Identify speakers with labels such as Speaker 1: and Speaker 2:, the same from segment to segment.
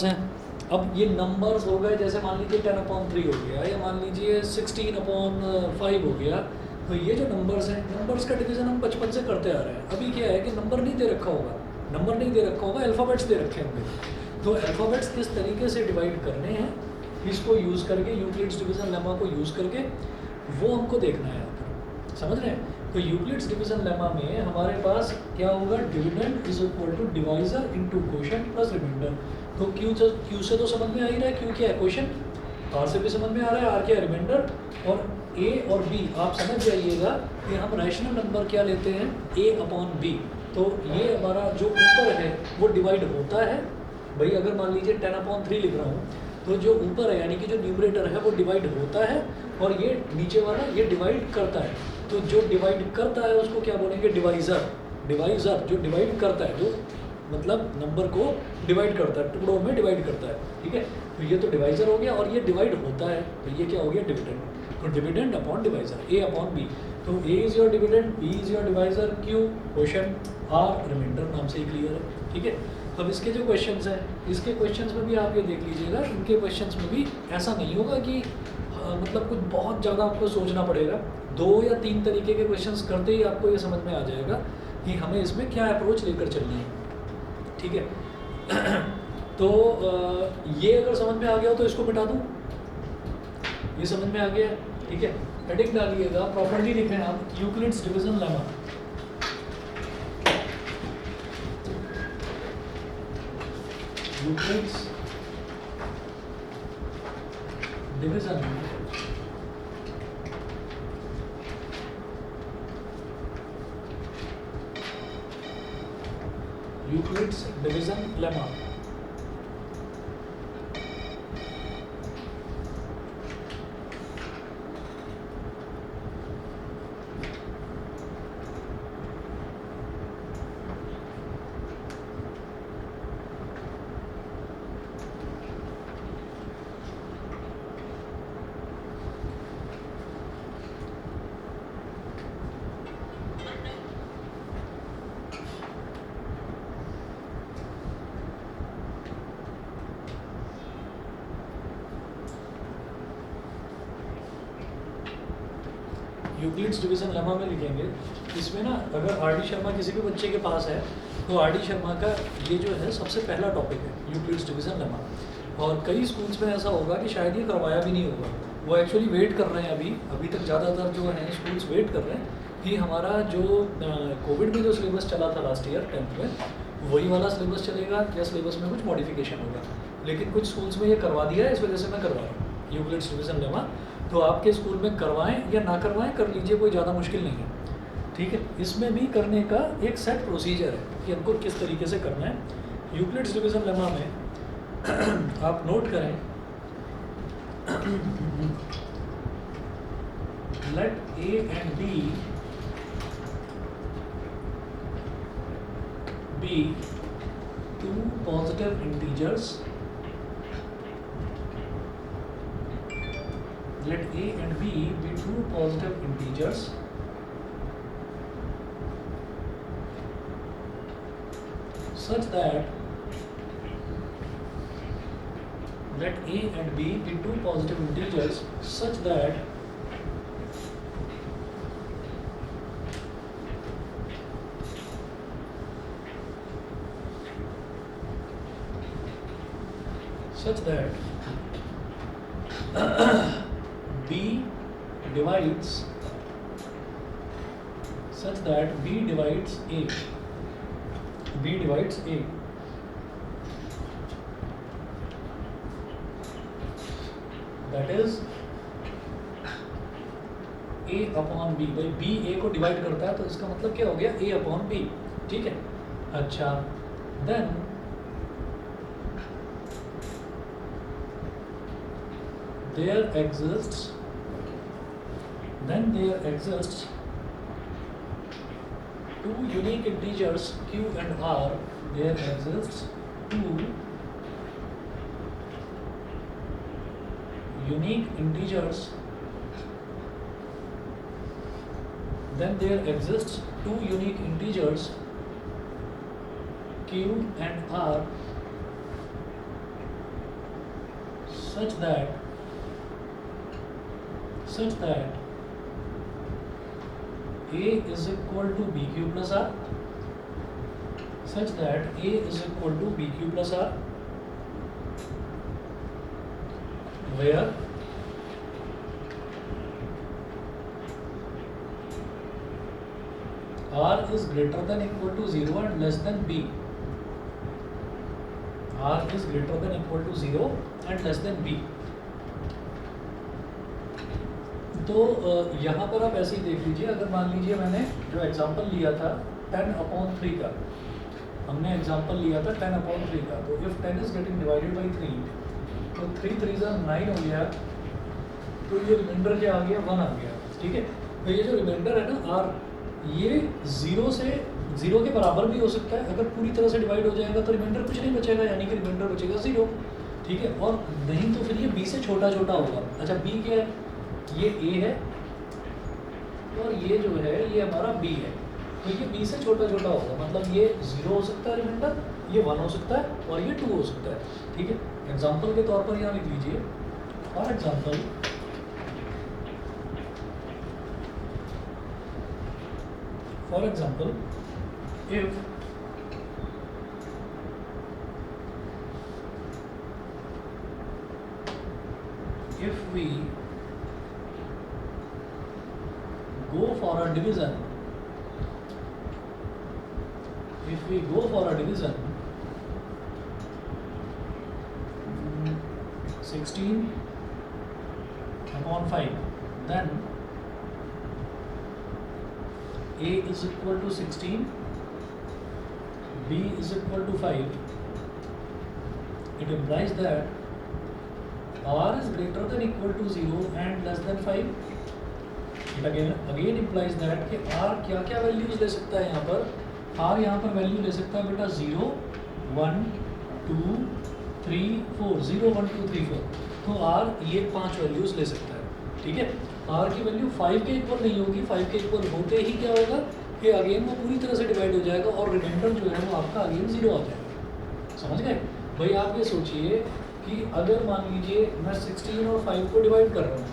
Speaker 1: हैं। अब ये नंबर्स हो गए, जैसे मान लीजिए 10/3 हो गया या मान लीजिए 16/5 हो गया। तो ये जो नंबर्स हैं, नंबर्स का डिवीज़न हम बचपन से करते आ रहे हैं। अभी क्या है कि नंबर नहीं दे रखा होगा, नंबर नहीं दे रखा होगा, अल्फ़ाबेट्स दे रखे होंगे। तो अल्फ़ाबेट्स किस तरीके से डिवाइड करने हैं, इसको यूज़ करके, यूक्लिड्स डिवीज़न लेमा को यूज़ करके वो हमको देखना है यहाँ पर। समझ रहे हैं? तो यूक्लिड्स डिवीज़न लेमा में हमारे पास क्या होगा, dividend is equal to divisor into quotient plus remainder. तो क्यू से तो समझ में आ ही रहा है, क्यू क्या है क्वोशिएंट, आर से भी समझ में आ रहा है, आर क्या है रिमाइंडर, और ए और बी आप समझ जाइएगा कि हम रैशनल नंबर क्या लेते हैं, a/b। तो ये हमारा जो ऊपर है वो डिवाइड होता है। भाई अगर मान लीजिए 10/3 लिख रहा हूँ, तो जो ऊपर है यानी कि जो न्यूमरेटर है वो डिवाइड होता है, और ये नीचे वाला ये डिवाइड करता है। तो जो डिवाइड करता है उसको क्या बोलेंगे, डिवाइज़र। डिवाइज़र जो डिवाइड करता है, जो मतलब नंबर को डिवाइड करता है, टुकड़ों में डिवाइड करता है। ठीक है, तो ये तो डिवाइज़र हो गया, और ये डिवाइड होता है, तो ये क्या हो गया, डिविडेंड। तो डिविडेंड अपॉन डिवाइज़र, a/b। तो a is your dividend, b is your divisor, q quotient, r remainder. नाम से ही क्लियर है। ठीक है, अब इसके जो क्वेश्चंस हैं, इसके क्वेश्चंस में भी आप ये देख लीजिएगा, इनके क्वेश्चंस में भी ऐसा नहीं होगा कि मतलब कुछ बहुत ज़्यादा आपको सोचना पड़ेगा। 2 या 3 तरीके के क्वेश्चंस करते ही आपको ये समझ में आ जाएगा कि हमें इसमें क्या अप्रोच लेकर चलनी है। ठीक है तो ये अगर समझ में आ गया हो तो इसको मिटा दूँ, ये समझ में आ गया। ठीक है, हेडिंग डालिएगा, प्रॉपर्ली लिखें आप, Euclid's division lemma. Euclid's division Euclid's division lemma. Euclid's division lemma में लिखेंगे। इसमें ना अगर आर डी शर्मा किसी भी बच्चे के पास है, तो आर डी शर्मा का ये जो है सबसे पहला टॉपिक है, यूक्लिड्स डिवीजन लेमा। और कई स्कूल्स में ऐसा होगा कि शायद ये करवाया भी नहीं होगा, वो एक्चुअली वेट कर रहे हैं। अभी तक ज़्यादातर जो हैं स्कूल्स वेट कर रहे हैं कि हमारा जो कोविड में जो सिलेबस चला था लास्ट ईयर 10th में, वही वाला सिलेबस चलेगा या सिलेबस में कुछ मॉडिफिकेशन होगा। लेकिन कुछ स्कूल्स में ये करवा दिया है, इस वजह से मैं करवा रहा हूँ यूक्लिड्स डिवीजन लेमा। तो आपके स्कूल में करवाएं या ना करवाएं, कर लीजिए, कोई ज़्यादा मुश्किल नहीं है। ठीक है, इसमें भी करने का एक सेट प्रोसीजर है कि हमको किस तरीके से करना है। यूक्लिड्स डिवीजन लेमा में आप नोट करें, late a and b be two positive integers. Let a and b be two positive integers such that let a and b be two positive integers such that b divides such that b divides a. b divides a. That is a/b। भाई b a को divide करता है, तो इसका मतलब क्या हो गया, a/b। ठीक है, अच्छा, then there exists two unique integers q and r. There exists two unique integers, then there exists two unique integers q and r such that a is equal to bq plus r, such that a is equal to bq plus r, where r is greater than equal to 0 and less than b. r is greater than equal to 0 and less than b. तो यहाँ पर आप ऐसे ही देख लीजिए, अगर मान लीजिए मैंने जो एग्जांपल लिया था 10/3 का, हमने एग्जांपल लिया था 10/3 का, तो if 10 is getting divided by 3, तो 3 3 9 हो गया, तो ये रिमाइंडर क्या आ गया, 1 आ गया, ठीक है। तो ये जो रिमाइंडर है ना r, ये 0 के बराबर भी हो सकता है, अगर पूरी तरह से डिवाइड हो जाएगा तो रिमाइंडर कुछ नहीं बचेगा, यानी कि रिमाइंडर बचेगा 0, ठीक है। और नहीं तो फिर ये b से छोटा छोटा होगा। अच्छा b क्या है, ये a है और ये जो है ये हमारा b है, तो ये b से छोटा छोटा होगा, मतलब ये 0 हो सकता है रिमाइंडर, ये 1 हो सकता है और ये 2 हो सकता है, ठीक है। एग्जाम्पल के तौर पर यहाँ लिख लीजिए, for example if we go for a division, 16/5, then a is equal to 16, b is equal to 5. It implies that r is greater than equal to 0 and less than 5. It again implies that कि r क्या क्या values ले सकता है यहाँ पर, r यहाँ पर वैल्यू ले सकता है बेटा 0 1 2 3 4, 0 1 2 3 4, तो r ये 5 वैल्यूज ले सकता है, ठीक है। r की वैल्यू 5 के इक्वल नहीं होगी, 5 के इक्वल होते ही क्या होगा कि अगेन वो पूरी तरह से डिवाइड हो जाएगा और रिमाइंडर जो है वो आपका अगेन 0 आ जाएगा। समझ गए भाई? आप ये सोचिए कि अगर मान लीजिए मैं 16 और 5 को डिवाइड कर रहा हूँ,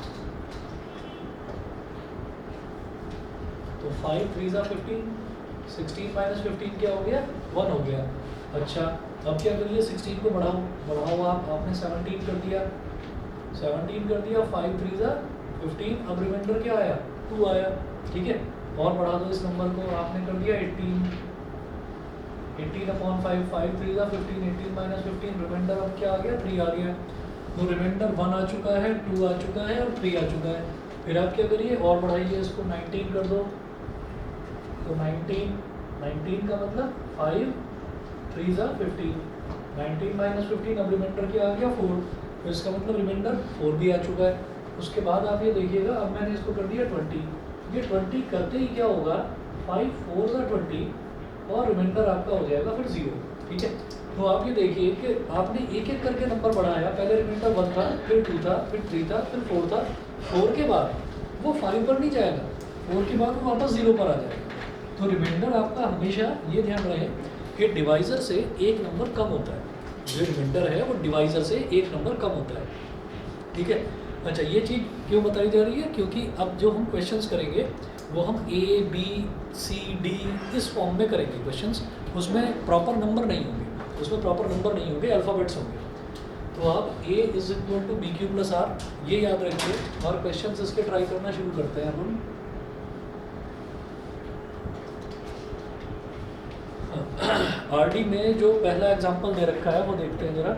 Speaker 1: तो 5 3 15, 16 माइनस 15 क्या हो गया, 1 हो गया। अच्छा अब क्या करिए, 16 को बढ़ाओ आपने 17 कर दिया, 5 3 15, अब रिमाइंडर क्या आया, 2 आया, ठीक है। और बढ़ा दो इस नंबर को, आपने कर दिया 18/5, 5 3 15, 18 माइनस 15, रिमाइंडर अब क्या आ गया, 3 आ गया। तो रिमाइंडर 1 आ चुका है, 2 आ चुका है और 3 आ चुका है। फिर आप क्या करिए, और बढ़ाइए इसको, 19 कर दो, तो 19 का मतलब 5 3 15, 19 माइनस 15, अब रिमाइंडर क्या आ गया, 4, तो इसका मतलब रिमाइंडर 4 भी आ चुका है। उसके बाद आप ये देखिएगा, अब मैंने इसको कर दिया 20, ये 20 करते ही क्या होगा, 5 4 20 और रिमाइंडर आपका हो जाएगा फिर 0, ठीक है। तो आप ये देखिए कि आपने एक एक करके नंबर बढ़ाया, पहले रिमाइंडर 1 था, फिर 2 था, फिर 3 था, फिर 4 था, 4 के बाद वो 5 पर नहीं जाएगा, 4 के बाद वो वापस 0 पर आ जाएगा। तो रिमाइंडर आपका हमेशा ये ध्यान रहे कि डिवाइज़र से एक नंबर कम होता है, जो रिमाइंडर है वो डिवाइज़र से एक नंबर कम होता है, ठीक है। अच्छा ये चीज़ क्यों बताई जा रही है, क्योंकि अब जो हम क्वेश्चंस करेंगे वो हम A B C D इस फॉर्म में करेंगे क्वेश्चंस, उसमें प्रॉपर नंबर नहीं होंगे, अल्फ़ाबेट्स होंगे। तो आप A is equal to BQ plus R ये याद रखिए, और क्वेश्चंस इसके ट्राई करना शुरू करते हैं हम। RD में जो पहला एग्जाम्पल दे रखा है वो देखते हैं जरा।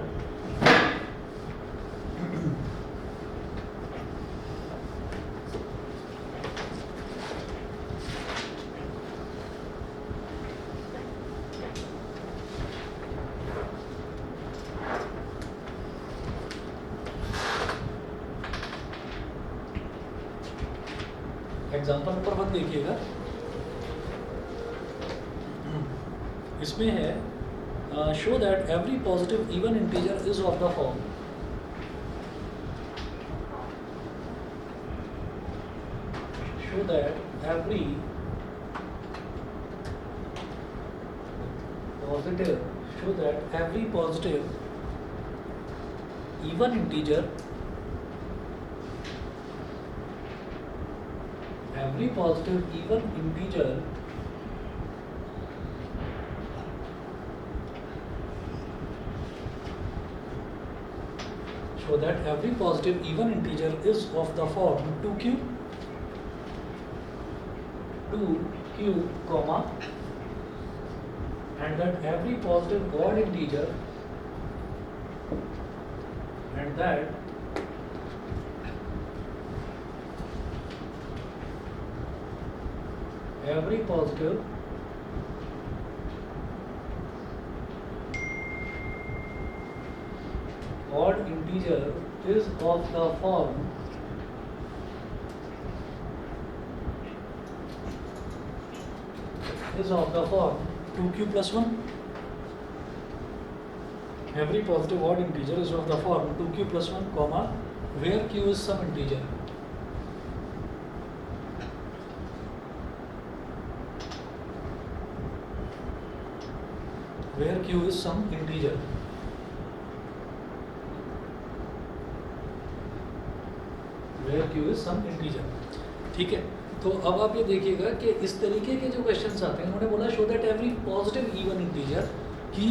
Speaker 1: एग्जाम्पल नंबर 1 देखिएगा, इसमें है show that every positive even integer is of the form, show that every positive even integer, every positive even integer so that every positive even integer is of the form 2q, comma, and that every positive odd integer, and that every positive odd integer is of the form is of the form 2q plus 1. Every positive odd integer is of the form 2q plus 1, comma, where q is some integer. Where q is some integer. Where q is some integer. ठीक है, तो अब आप ये देखिएगा कि इस तरीके के जो क्वेश्चंस आते हैं, उन्होंने बोला show that every positive even integer, कि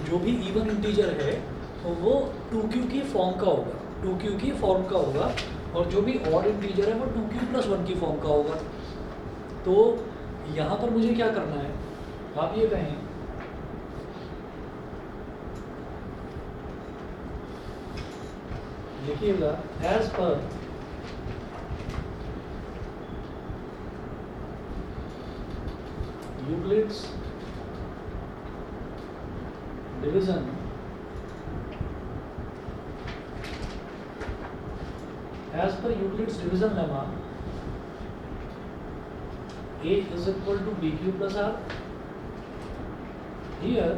Speaker 1: जो भी इवन इंटीजर है तो वो 2q की फॉर्म का होगा, 2q की फॉर्म का होगा, और जो भी ऑड इंटीजर है वो 2q प्लस 1 की फॉर्म का होगा। तो यहाँ पर मुझे क्या करना है, आप ये कहें देखिएगा, as per Euclid's division as per Euclid's division lemma, A is equal to BQ plus R. Here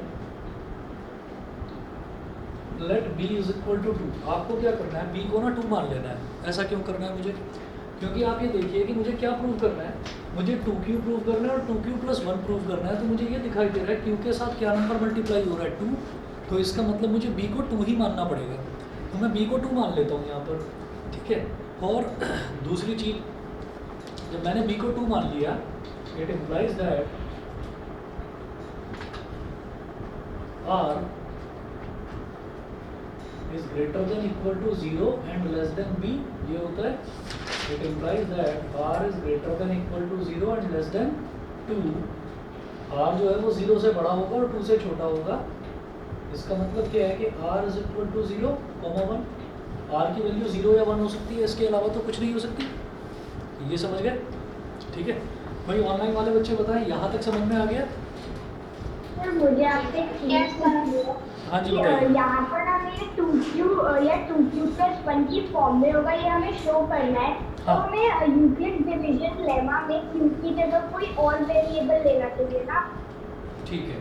Speaker 1: let B is equal to 2. आपको क्या करना है, B को ना 2 मान लेना है। ऐसा क्यों करना है मुझे, क्योंकि आप ये देखिए कि मुझे क्या प्रूव करना है, मुझे 2q प्रूव करना है और 2q प्लस 1 प्रूव करना है। तो मुझे ये दिखाई दे रहा है q के साथ क्या नंबर मल्टीप्लाई हो रहा है 2, तो इसका मतलब मुझे b को 2 ही मानना पड़ेगा। तो मैं b को 2 मान लेता हूँ यहाँ पर, ठीक है। और दूसरी चीज़, जब मैंने b को 2 मान लिया, it implies that r is greater than equal to 0 and less than b, ये होता है। It implies that r is greater than equal to 0 and less than 2. r जो है वो 0 से बड़ा होगा और 2 से छोटा होगा। इसका मतलब क्या है कि r is equal to 0, 1। r की वैल्यू 0 या 1 हो सकती है, इसके अलावा तो कुछ नहीं हो सकती। ये समझ गए, ठीक है भाई। ऑनलाइन वाले बच्चे बताएं, यहाँ तक समझ में आ गया?
Speaker 2: मुझे आपसे
Speaker 1: हाँ जी बताइए।
Speaker 2: यहाँ पर हमें 2q या 2q प्लस 1 की फॉर्म में होगा, ये हमें शो करना है। तो हमें यूक्लिड डिवीजन लेमा में q की जगह कोई और वेरिएबल लेना चाहिए ना?
Speaker 1: ठीक है,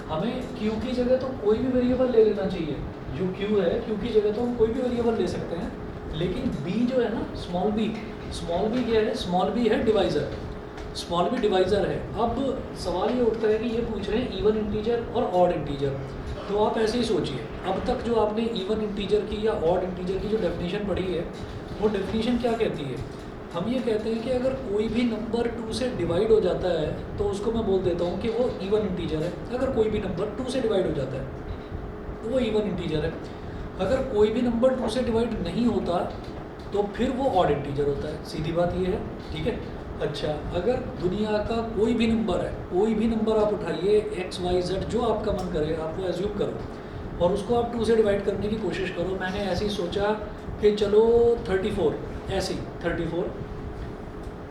Speaker 1: हमें q की जगह तो कोई भी वेरिएबल ले लेना चाहिए। जो q है, q की जगह तो हम कोई भी वेरिएबल ले सकते हैं, लेकिन b जो है ना, स्मॉल b क्या है, स्मॉल b है डिवाइज़र, स्मॉल b डिवाइज़र है। अब सवाल ये उठता है कि ये पूछ रहे हैं इवन इंटीजर और ऑड इंटीजर। तो आप ऐसे ही सोचिए, अब तक जो आपने इवन इंटीजर की या ऑड इंटीजर की जो डेफिनेशन पढ़ी है, वो डेफिनेशन क्या कहती है? हम ये कहते हैं कि अगर कोई भी नंबर 2 से डिवाइड हो जाता है तो उसको मैं बोल देता हूँ कि वो इवन इंटीजर है। अगर कोई भी नंबर 2 से डिवाइड हो जाता है तो वो इवन इंटीजर है। अगर कोई भी नंबर 2 से डिवाइड नहीं होता तो फिर वो ऑड इंटीजर होता है। सीधी बात ये है, ठीक है। अच्छा, अगर दुनिया का कोई भी नंबर है, कोई भी नंबर आप उठाइए, x y z जो आपका मन करे, आप वो एज्यूम करो और उसको आप 2 से डिवाइड करने की कोशिश करो। मैंने ऐसे ही सोचा कि चलो 34, ऐसे ही 34,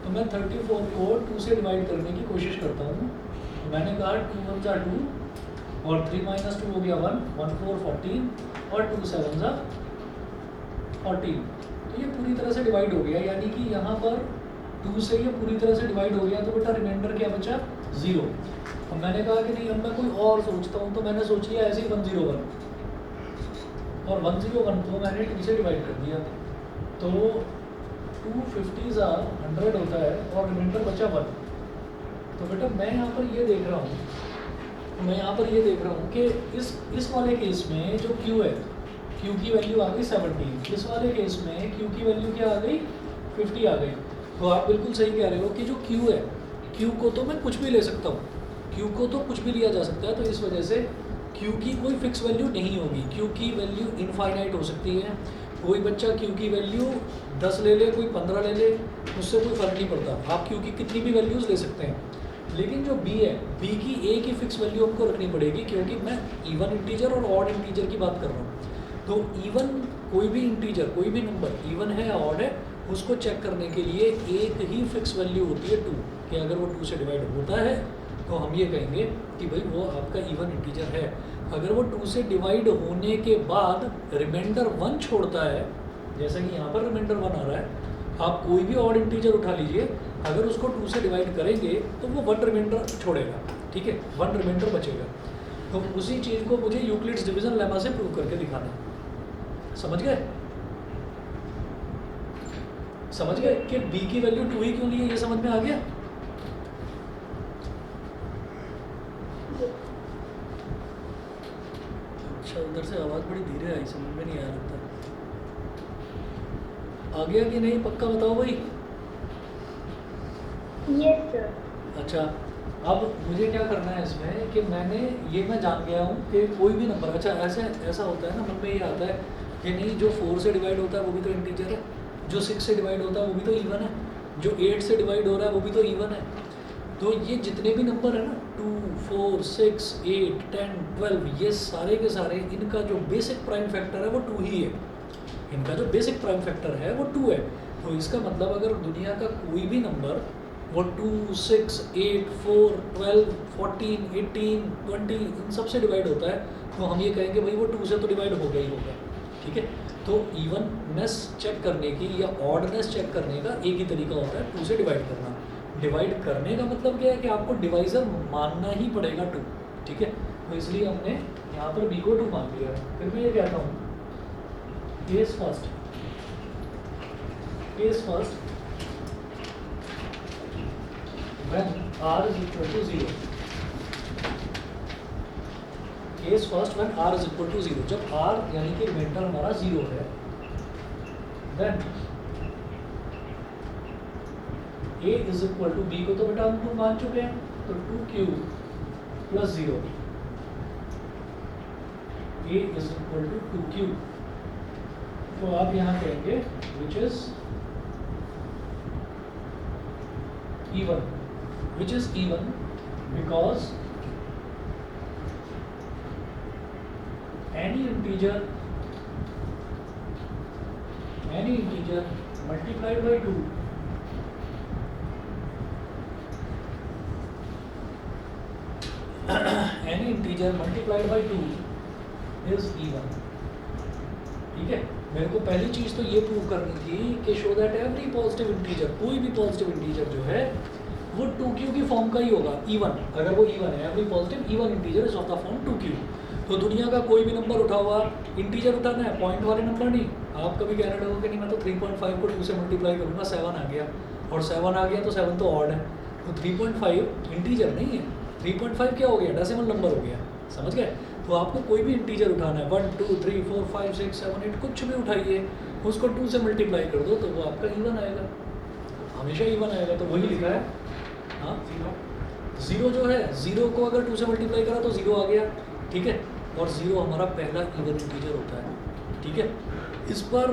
Speaker 1: तो मैं 34 को 2 से डिवाइड करने की कोशिश करता हूँ। तो मैंने कहा 2 1 जा 2 और 3 माइनस 2 हो गया 1, 1 4 14 और 2 7 जा 14। तो ये पूरी तरह से डिवाइड हो गया, यानी कि यहाँ पर 2 से ये पूरी तरह से डिवाइड हो गया। तो बेटा रिमाइंडर क्या बचा? 0। अब मैंने कहा कि नहीं, अब मैं कोई और सोचता हूँ। तो मैंने सोच लिया ऐसे ही 101 और 101 को मैंने 2 से डिवाइड कर दिया। तो 250 100 होता है और रिमाइंडर बचा 1। तो बेटा मैं यहाँ पर ये देख रहा हूँ कि इस वाले केस में जो Q है, क्यू की वैल्यू आ गई 17, इस वाले केस में क्यू की वैल्यू क्या आ गई 50 आ गई। तो आप बिल्कुल सही कह रहे हो कि जो क्यू है, क्यू को तो मैं कुछ भी ले सकता हूँ, क्यू को तो कुछ भी लिया जा सकता है, तो इस वजह से क्यू की कोई फिक्स वैल्यू नहीं होगी, क्यू की वैल्यू इनफाइनाइट हो सकती है। कोई बच्चा क्यू की वैल्यू 10 ले ले, कोई 15 ले ले, उससे कोई फ़र्क नहीं पड़ता, आप क्यू की कितनी भी वैल्यूज़ ले सकते हैं। लेकिन जो बी है, बी की एक ही फिक्स वैल्यू हमको रखनी पड़ेगी, क्योंकि मैं इवन इंटीजर और ऑड इंटीजर की बात कर रहा हूँ। तो इवन कोई भी इंटीजर, कोई भी नंबर इवन है या ऑड है, उसको चेक करने के लिए एक ही फिक्स वैल्यू होती है 2, कि अगर वो 2 से डिवाइड होता है तो हम ये कहेंगे कि भाई वो आपका इवन इंटीजर है। अगर वो 2 से डिवाइड होने के बाद रिमाइंडर 1 छोड़ता है, जैसा कि यहाँ पर रिमाइंडर 1 आ रहा है, आप कोई भी ऑड इंटीजर उठा लीजिए, अगर उसको 2 से डिवाइड करेंगे तो वो 1 रिमाइंडर छोड़ेगा, ठीक है, 1 रिमाइंडर बचेगा। तो उसी चीज़ को मुझे यूक्लिड्स डिवीजन लेमा से प्रूव करके दिखाना है। समझ गए? समझ गए कि b की वैल्यू 2 ही क्यों ली है, ये समझ में आ गया? अच्छा, उधर से आवाज़ बड़ी धीरे आई, समझ में नहीं आया लगता। आ गया कि नहीं, पक्का बताओ भाई।
Speaker 2: Yes sir.
Speaker 1: अच्छा, अब मुझे क्या करना है इसमें कि मैं जान गया हूँ कि कोई भी नंबर, अच्छा ऐसा होता है ना, मन में ये आता है कि नहीं, जो 4 से डिवाइड होता है वो भी तो इंटीजर है, जो 6 से डिवाइड होता है वो भी तो इवन है, जो 8 से डिवाइड हो रहा है वो भी तो इवन है। तो ये जितने भी नंबर है ना, 2, 4, 6, 8, 10, 12, ये सारे के सारे, इनका जो बेसिक प्राइम फैक्टर है वो 2 ही है। इनका जो बेसिक प्राइम फैक्टर है वो 2 है। तो इसका मतलब अगर दुनिया का कोई भी नंबर वो 2, 6, 8, 4, 12, 14, 18, 20 इन सब से डिवाइड होता है, तो हम ये कहेंगे भाई वो 2 से तो डिवाइड होगा ही होगा, ठीक है। तो इवननेस चेक करने की या ऑडनेस चेक करने का एक ही तरीका होता है, 2 से डिवाइड करना। डिवाइड करने का मतलब क्या है कि आपको डिवाइजर मानना ही पड़ेगा 2, ठीक है। तो इसलिए हमने यहाँ पर b को 2 मान लिया है। फिर मैं ये कहता हूँ case first when r is equal to 0, case first when r is equal to 0, जब r यानी कि रिमाइंडर हमारा 0 है, then a is equal to b को तो बेटा हम 2 मान चुके हैं, तो 2q plus 0, a is equal to 2q। तो आप यहाँ कहेंगे which is even because any integer multiplied by 2 any integer multiplied by 2 is even, ठीक है। मेरे को पहली चीज़ तो ये प्रूव करनी थी कि show that every positive integer, कोई भी पॉजिटिव इंटीजर जो है वो 2q की फॉर्म का ही होगा, इवन। अगर वो इवन है, every positive even integer is of the form 2q। तो दुनिया का कोई भी नंबर उठा हुआ, इंटीजर उठाना है, पॉइंट वाले नंबर नहीं। आप कभी कह रहे हो कि नहीं मैं तो 3.5 को 2 से मल्टीप्लाई करूँगा, 7 आ गया, और 7 आ गया तो 7 तो ऑड है, तो 3.5 इंटीजर नहीं है, 3.5 क्या हो गया, डेसिमल नंबर हो गया, समझ गए। तो आपको कोई भी इंटीजर उठाना है, 1, 2, 3, 4, 5, 6, 7, 8 कुछ भी उठाइए, उसको 2 से मल्टीप्लाई कर दो तो वो आपका इवन आएगा, हमेशा इवन आएगा। तो वही लिखा है, हाँ, 0 जो है, 0 को अगर 2 से मल्टीप्लाई करा तो 0 आ गया, ठीक है। और 0 हमारा पहला इवन इंटीजर होता है, ठीक है। इस पर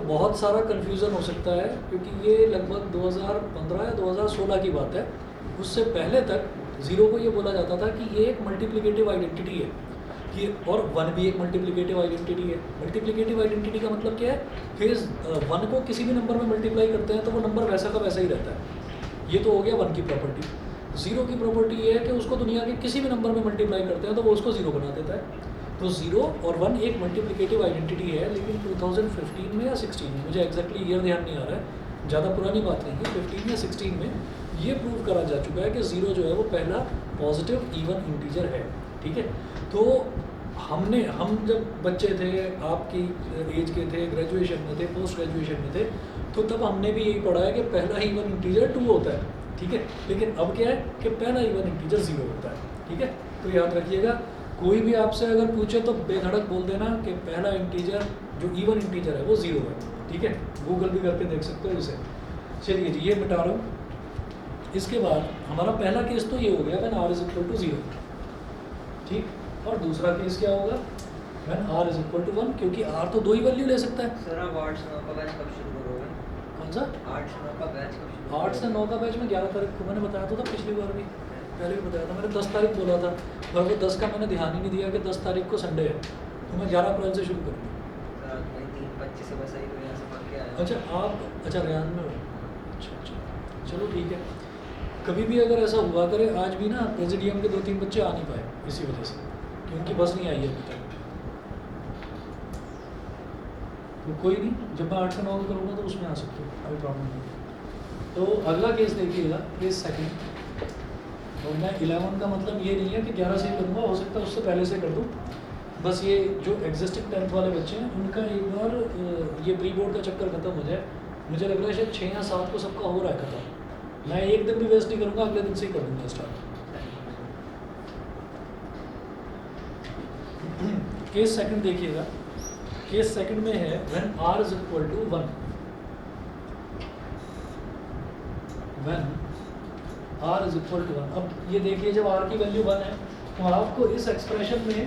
Speaker 1: बहुत सारा कन्फ्यूज़न हो सकता है, क्योंकि ये लगभग 2015 या 2016 की बात है। उससे पहले तक 0 को ये बोला जाता था कि ये एक मल्टीप्लिकेटिव आइडेंटिटी है, कि और 1 भी एक मल्टीप्लिकेटिव आइडेंटिटी है। मल्टीप्लिकेटिव आइडेंटिटी का मतलब क्या है कि 1 को किसी भी नंबर में मल्टीप्लाई करते हैं तो वो नंबर वैसा का वैसा ही रहता है। ये तो हो गया 1 की प्रॉपर्टी। 0 की प्रॉपर्टी ये है कि उसको दुनिया के किसी भी नंबर में मल्टीप्लाई करते हैं तो वो उसको 0 बना देता है। तो 0 और 1 एक मल्टीप्लिकेटिव आइडेंटिटी है, लेकिन 2015 में या 16 में, मुझे एग्जैक्टली ईयर ध्यान नहीं आ रहा है, ज़्यादा पुरानी बात नहीं है, 15 या 16 में ये प्रूव करा जा चुका है कि 0 जो है वो पहला पॉजिटिव इवन इंटीजर है, ठीक है। तो हम जब बच्चे थे, आपकी एज के थे, ग्रेजुएशन में थे, पोस्ट ग्रेजुएशन में थे, तो तब हमने भी यही पढ़ा है कि पहला इवन इंटीजर 2 होता है, ठीक है। लेकिन अब क्या है कि पहला इवन इंटीजर 0 होता है, ठीक है। तो याद रखिएगा, कोई भी आपसे अगर पूछे तो बेधड़क बोल देना कि पहला इंटीजर जो इवन इंटीजर है वो 0 है, ठीक है। गूगल भी करके देख सकते हो इसे। चलिए जी, ये मिटा रहा हूँ। इसके बाद हमारा पहला केस तो ये हो गया when r is equal to 0, ठीक। और दूसरा केस क्या होगा, when r is equal to 1, क्योंकि r तो 2 ही वैल्यू ले सकता है।
Speaker 3: सर आप 8 से 9 का बैच कब शुरू करोगे?
Speaker 1: कौन सा?
Speaker 3: 8 से 9 का बैच कब शुरू
Speaker 1: 8 से 9 का बैच में 11 तारीख को, मैंने बताया तो था पिछली बार भी, पहले भी बताया था मैंने, 10 तारीख बोला था, और वो 10 का मैंने ध्यान ही नहीं दिया कि 10 तारीख को संडे है, तो मैं 11 अप्रैल से शुरू करूँगा।
Speaker 3: सर आज मैं 3:25 से बस आई तो यहाँ से पढ़ के आया।
Speaker 1: अच्छा आप, अच्छा रेयान में हो, अच्छा, चलो ठीक है। कभी भी अगर ऐसा हुआ करे, आज भी ना प्रेसिडियम के 2-3 बच्चे आ नहीं पाए इसी वजह से कि उनकी बस नहीं आई है अभी तक। तो कोई नहीं, जब मैं 8 से 9 करूँगा तो उसमें आ सकते हो, कोई प्रॉब्लम नहीं। तो अगला केस देखिएगा, केस सेकंड। और मैं 11 का मतलब ये नहीं है कि 11 से ही करूँगा, हो सकता है उससे पहले से कर दूँ। बस ये जो एग्जिस्टिंग 10th वाले बच्चे हैं उनका एक बार ये प्री बोर्ड का चक्कर खत्म हो जाए। मुझे लग रहा है शायद 6 या 7 को सबका हो रहा है खत्म। मैं एक दिन भी वेस्ट नहीं करूँगा, अगले दिन से ही कर दूँगा स्टार्ट। केस सेकंड देखिएगा। केस सेकंड में है when r is equal to 1, when r is equal to 1। अब ये देखिए, जब r की वैल्यू 1 है तो आपको इस एक्सप्रेशन में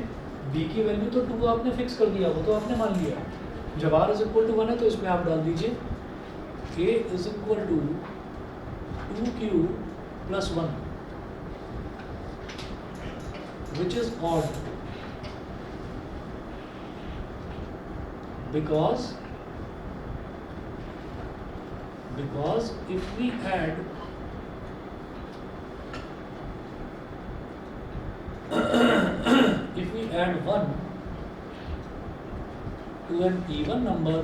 Speaker 1: b की वैल्यू तो 2 आपने फिक्स कर दिया, वो तो आपने मान लिया। जब r इज इक्वल टू 1 है तो इसमें आप डाल दीजिए a is equal to 2q plus 1 which is odd, because if we add if we add 1 to an even number,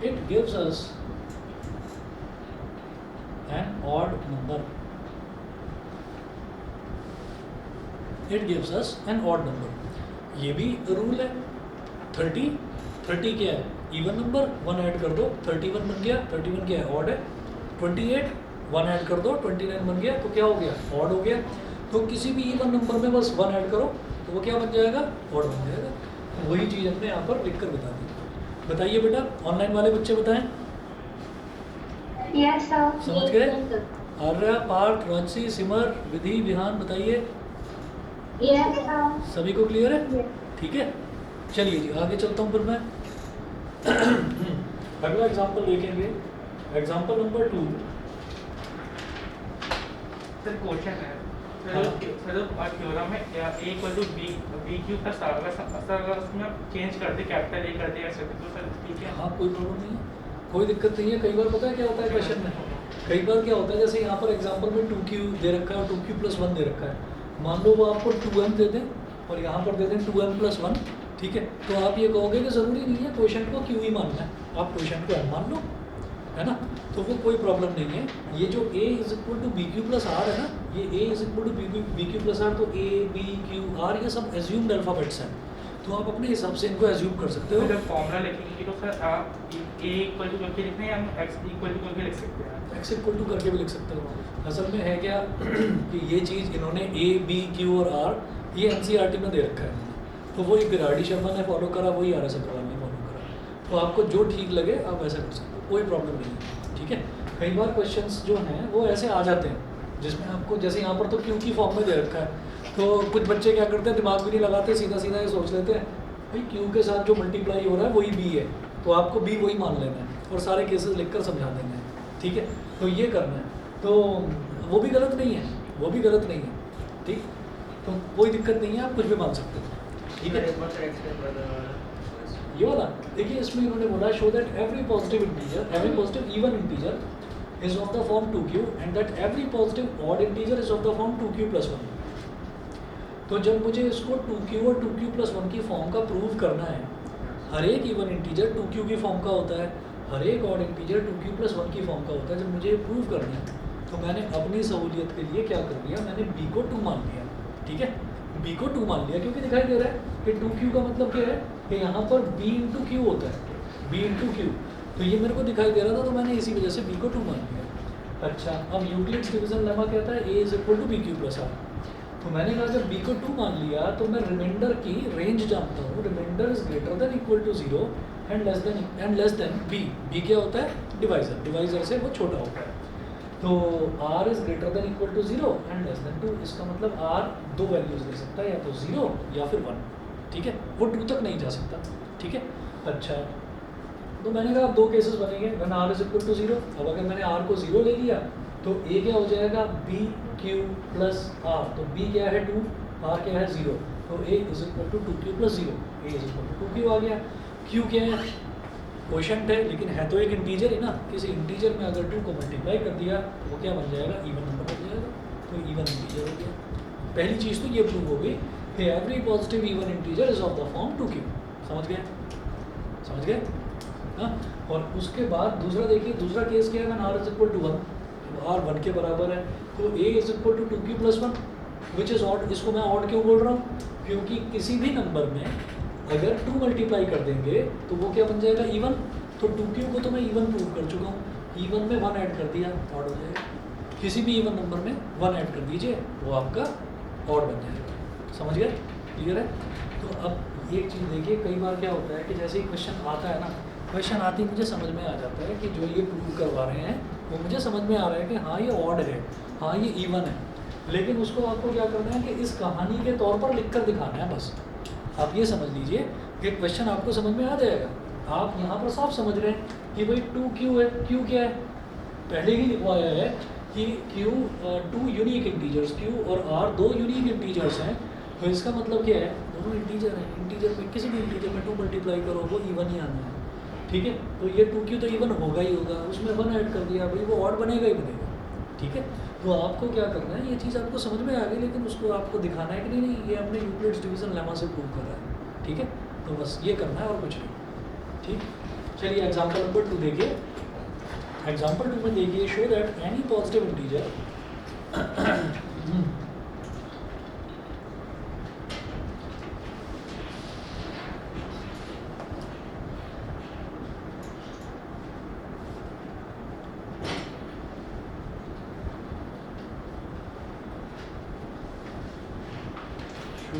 Speaker 1: it gives us an odd number. It gives us an odd number. ये भी rule है। 30 क्या है, even number, 1 add कर दो, 31 बन गया। 31 क्या है, ऑड है। 28 1 ऐड कर दो, 29 बन गया, तो क्या हो गया, ऑड हो गया। तो किसी भी इवन नंबर में बस 1 ऐड करो तो वो क्या बन जाएगा, ऑड बन जाएगा। तो वही चीज़ हमने यहाँ पर लिख कर बता दी। बताइए बेटा, ऑनलाइन वाले बच्चे बताएं।
Speaker 2: Yes sir.
Speaker 1: समझ गए? आर्या, पार्थ, राजसी, सिमर, विधि, विहान, बताइए।
Speaker 2: Yes sir.
Speaker 1: सभी को क्लियर है? ठीक है, चलिए जी आगे चलता हूँ फिर मैं। अगला एग्जांपल देखेंगे, एग्जांपल नंबर 2।
Speaker 4: सर क्वेश्चन है सर थ्योरम में a equal to b Q plus r, अगर उसमें चेंज कर दे, कैपिटल A कर दे ऐसे, तो सर ठीक है।
Speaker 1: हाँ कोई प्रॉब्लम नहीं है, कोई दिक्कत नहीं है। कई बार पता है क्या होता है क्वेश्चन में, कई बार क्या होता है, जैसे यहाँ पर एग्जांपल में 2q दे रखा है और 2q प्लस 1 दे रखा है। मान लो वो आपको 2m दे दें और यहाँ पर दे दें 2m प्लस 1, ठीक है। तो आप ये कहोगे कि ज़रूरी नहीं है क्वेश्चन को q ही मानना है, आप क्वेश्चन को m मान लो, है ना। तो वो कोई प्रॉब्लम नहीं है। ये जो a is equal to B Q plus R है ना, ये a is equal to B Q plus R, तो a b q r ये सब एज्यूम्ड अल्फ़ाबेट्स हैं, तो आप अपने हिसाब से इनको एज्यूम कर सकते हो।
Speaker 4: जब फॉर्मूला लिखेंगे तो सर आप a इक्वल टू करके लिखना है या x इक्वल टू करके लिख सकते हैं?
Speaker 1: x इक्वल टू करके भी लिख सकते हो। असल में है क्या कि ये चीज़ इन्होंने a b q और r ये NCERT में दे रखा है, तो वो एक गिराडी शर्मा ने फॉलो करा, वही RS अग्रवाल ने फॉलो करा। तो आपको जो ठीक लगे आप वैसा कर सकते हो, कोई प्रॉब्लम नहीं है, ठीक है। कई बार क्वेश्चंस जो हैं वो ऐसे आ जाते हैं जिसमें आपको, जैसे यहाँ पर तो क्यू की फॉर्म में दे रखा है, तो कुछ बच्चे क्या करते हैं, दिमाग भी नहीं लगाते, सीधा सीधा ये सोच लेते हैं भाई क्यू के साथ जो मल्टीप्लाई हो रहा है वही बी है, तो आपको बी वही मान लेना है और सारे केसेस लिखकर समझा देना है, ठीक है। तो ये करना है, तो वो भी गलत नहीं है, वो भी गलत नहीं है, ठीक। तो कोई दिक्कत नहीं है, आप कुछ भी मान सकते हो, ठीक है।
Speaker 3: एक बार सर एक्सप्लेन कर देना।
Speaker 1: ये वाला देखिए, इसमें इन्होंने बोला show that every positive integer, every positive even integer is of the form 2q and that every positive odd integer is of the form 2q plus 1। तो जब मुझे इसको 2q और 2q प्लस 1 की फॉर्म का प्रूव करना है, हर एक इवन इंटीजर 2q की फॉर्म का होता है, हर एक ऑड इंटीजर 2q प्लस 1 की फॉर्म का होता है। जब मुझे ये प्रूव करना है तो मैंने अपनी सहूलियत के लिए क्या कर दिया, मैंने b को 2 मान लिया, ठीक है। b को 2 मान लिया क्योंकि दिखाई दे रहा है कि 2q का मतलब क्या है कि यहाँ पर b इंटू क्यू होता है, b इंटू क्यू, तो ये मेरे को दिखाई दे रहा था, तो मैंने इसी वजह से b को 2 मान लिया। अच्छा, अब यूक्लिड्स डिवीजन लेमा कहता है a is equal to B Q plus R, तो तो मैंने कहा जब b को 2 मान लिया तो मैं रिमाइंडर की रेंज जानता हूँ, remainder is greater than equal to 0 and less than b। b क्या होता है? डिवाइजर, डिवाइजर से वो छोटा होता है। तो r is greater than equal to 0 and less than 2, इसका मतलब r दो वैल्यूज ले सकता है, या तो 0 या फिर 1, ठीक है, वो 2 तक नहीं जा सकता, ठीक है। अच्छा, तो मैंने कहा अब दो केसेस बनेंगे, when r is equal to 0। अब अगर मैंने r को 0 ले लिया तो a क्या हो जाएगा? b q plus r। तो b क्या है 2, r क्या है 0, तो a is equal to 2q plus 0, a is equal to 2q आ गया। q क्या है? क्वोशंट है, लेकिन है तो एक इंटीजर ही ना। किसी इंटीजर में अगर 2 को मल्टीप्लाई कर दिया तो वो क्या बन जाएगा? इवन नंबर बन जाएगा, तो इवन इंटीजर हो गया। पहली चीज़ तो ये प्रूव हो गई कि every positive even integer is of the form 2q। समझ गए? समझ गए? हाँ। और उसके बाद दूसरा देखिए, दूसरा केस क्या है? When r is equal to 1, r 1 के बराबर है, तो a is equal to 2q plus 1 which is odd. इसको मैं ऑड क्यों बोल रहा हूँ? क्योंकि किसी भी नंबर में अगर 2 मल्टीप्लाई कर देंगे तो वो क्या बन जाएगा? इवन। तो 2q को तो मैं इवन प्रूव कर चुका हूँ, इवन में 1 ऐड कर दिया, ऑड हो जाएगा। किसी भी इवन नंबर में 1 ऐड कर दीजिए, वो आपका ऑड बन जाएगा। समझ गए? क्लियर है? तो अब एक चीज़ देखिए, कई बार क्या होता है कि जैसे ही क्वेश्चन आता है ना, क्वेश्चन आती मुझे समझ में आ जाता है कि जो ये प्रूव करवा रहे हैं वो मुझे समझ में आ रहा है कि हाँ ये ऑड है, हाँ ये इवन है, लेकिन उसको आपको क्या करना है कि इस कहानी के तौर पर लिख कर दिखाना है बस। आप ये समझ लीजिए कि क्वेश्चन आपको समझ में आ जाएगा। आप यहाँ पर साफ समझ रहे हैं कि भाई 2q है, q क्या है? पहले ही लिखवाया है कि q 2 यूनिक इंटीजर्स, q और r 2 यूनिक इंटीजर्स हैं। तो इसका मतलब क्या है? दोनों इंटीजर हैं, इंटीजर में किसी भी इंटीजर में 2 मल्टीप्लाई करो वो इवन ही आना है, ठीक है। तो ये 2q तो इवन होगा ही होगा, उसमें 1 ऐड कर दिया भाई, वो ऑड बनेगा ही बनेगा, ठीक है। तो आपको क्या करना है, ये चीज़ आपको समझ में आ गई, लेकिन उसको आपको दिखाना है कि नहीं नहीं ये हमने यूक्लिड्स डिवीजन लेमा से प्रूव करा है, ठीक है। तो बस ये करना है और कुछ नहीं, ठीक। चलिए एग्जाम्पल नंबर 2 देखिए। एग्जाम्पल 2 में देखिए, show that any positive integer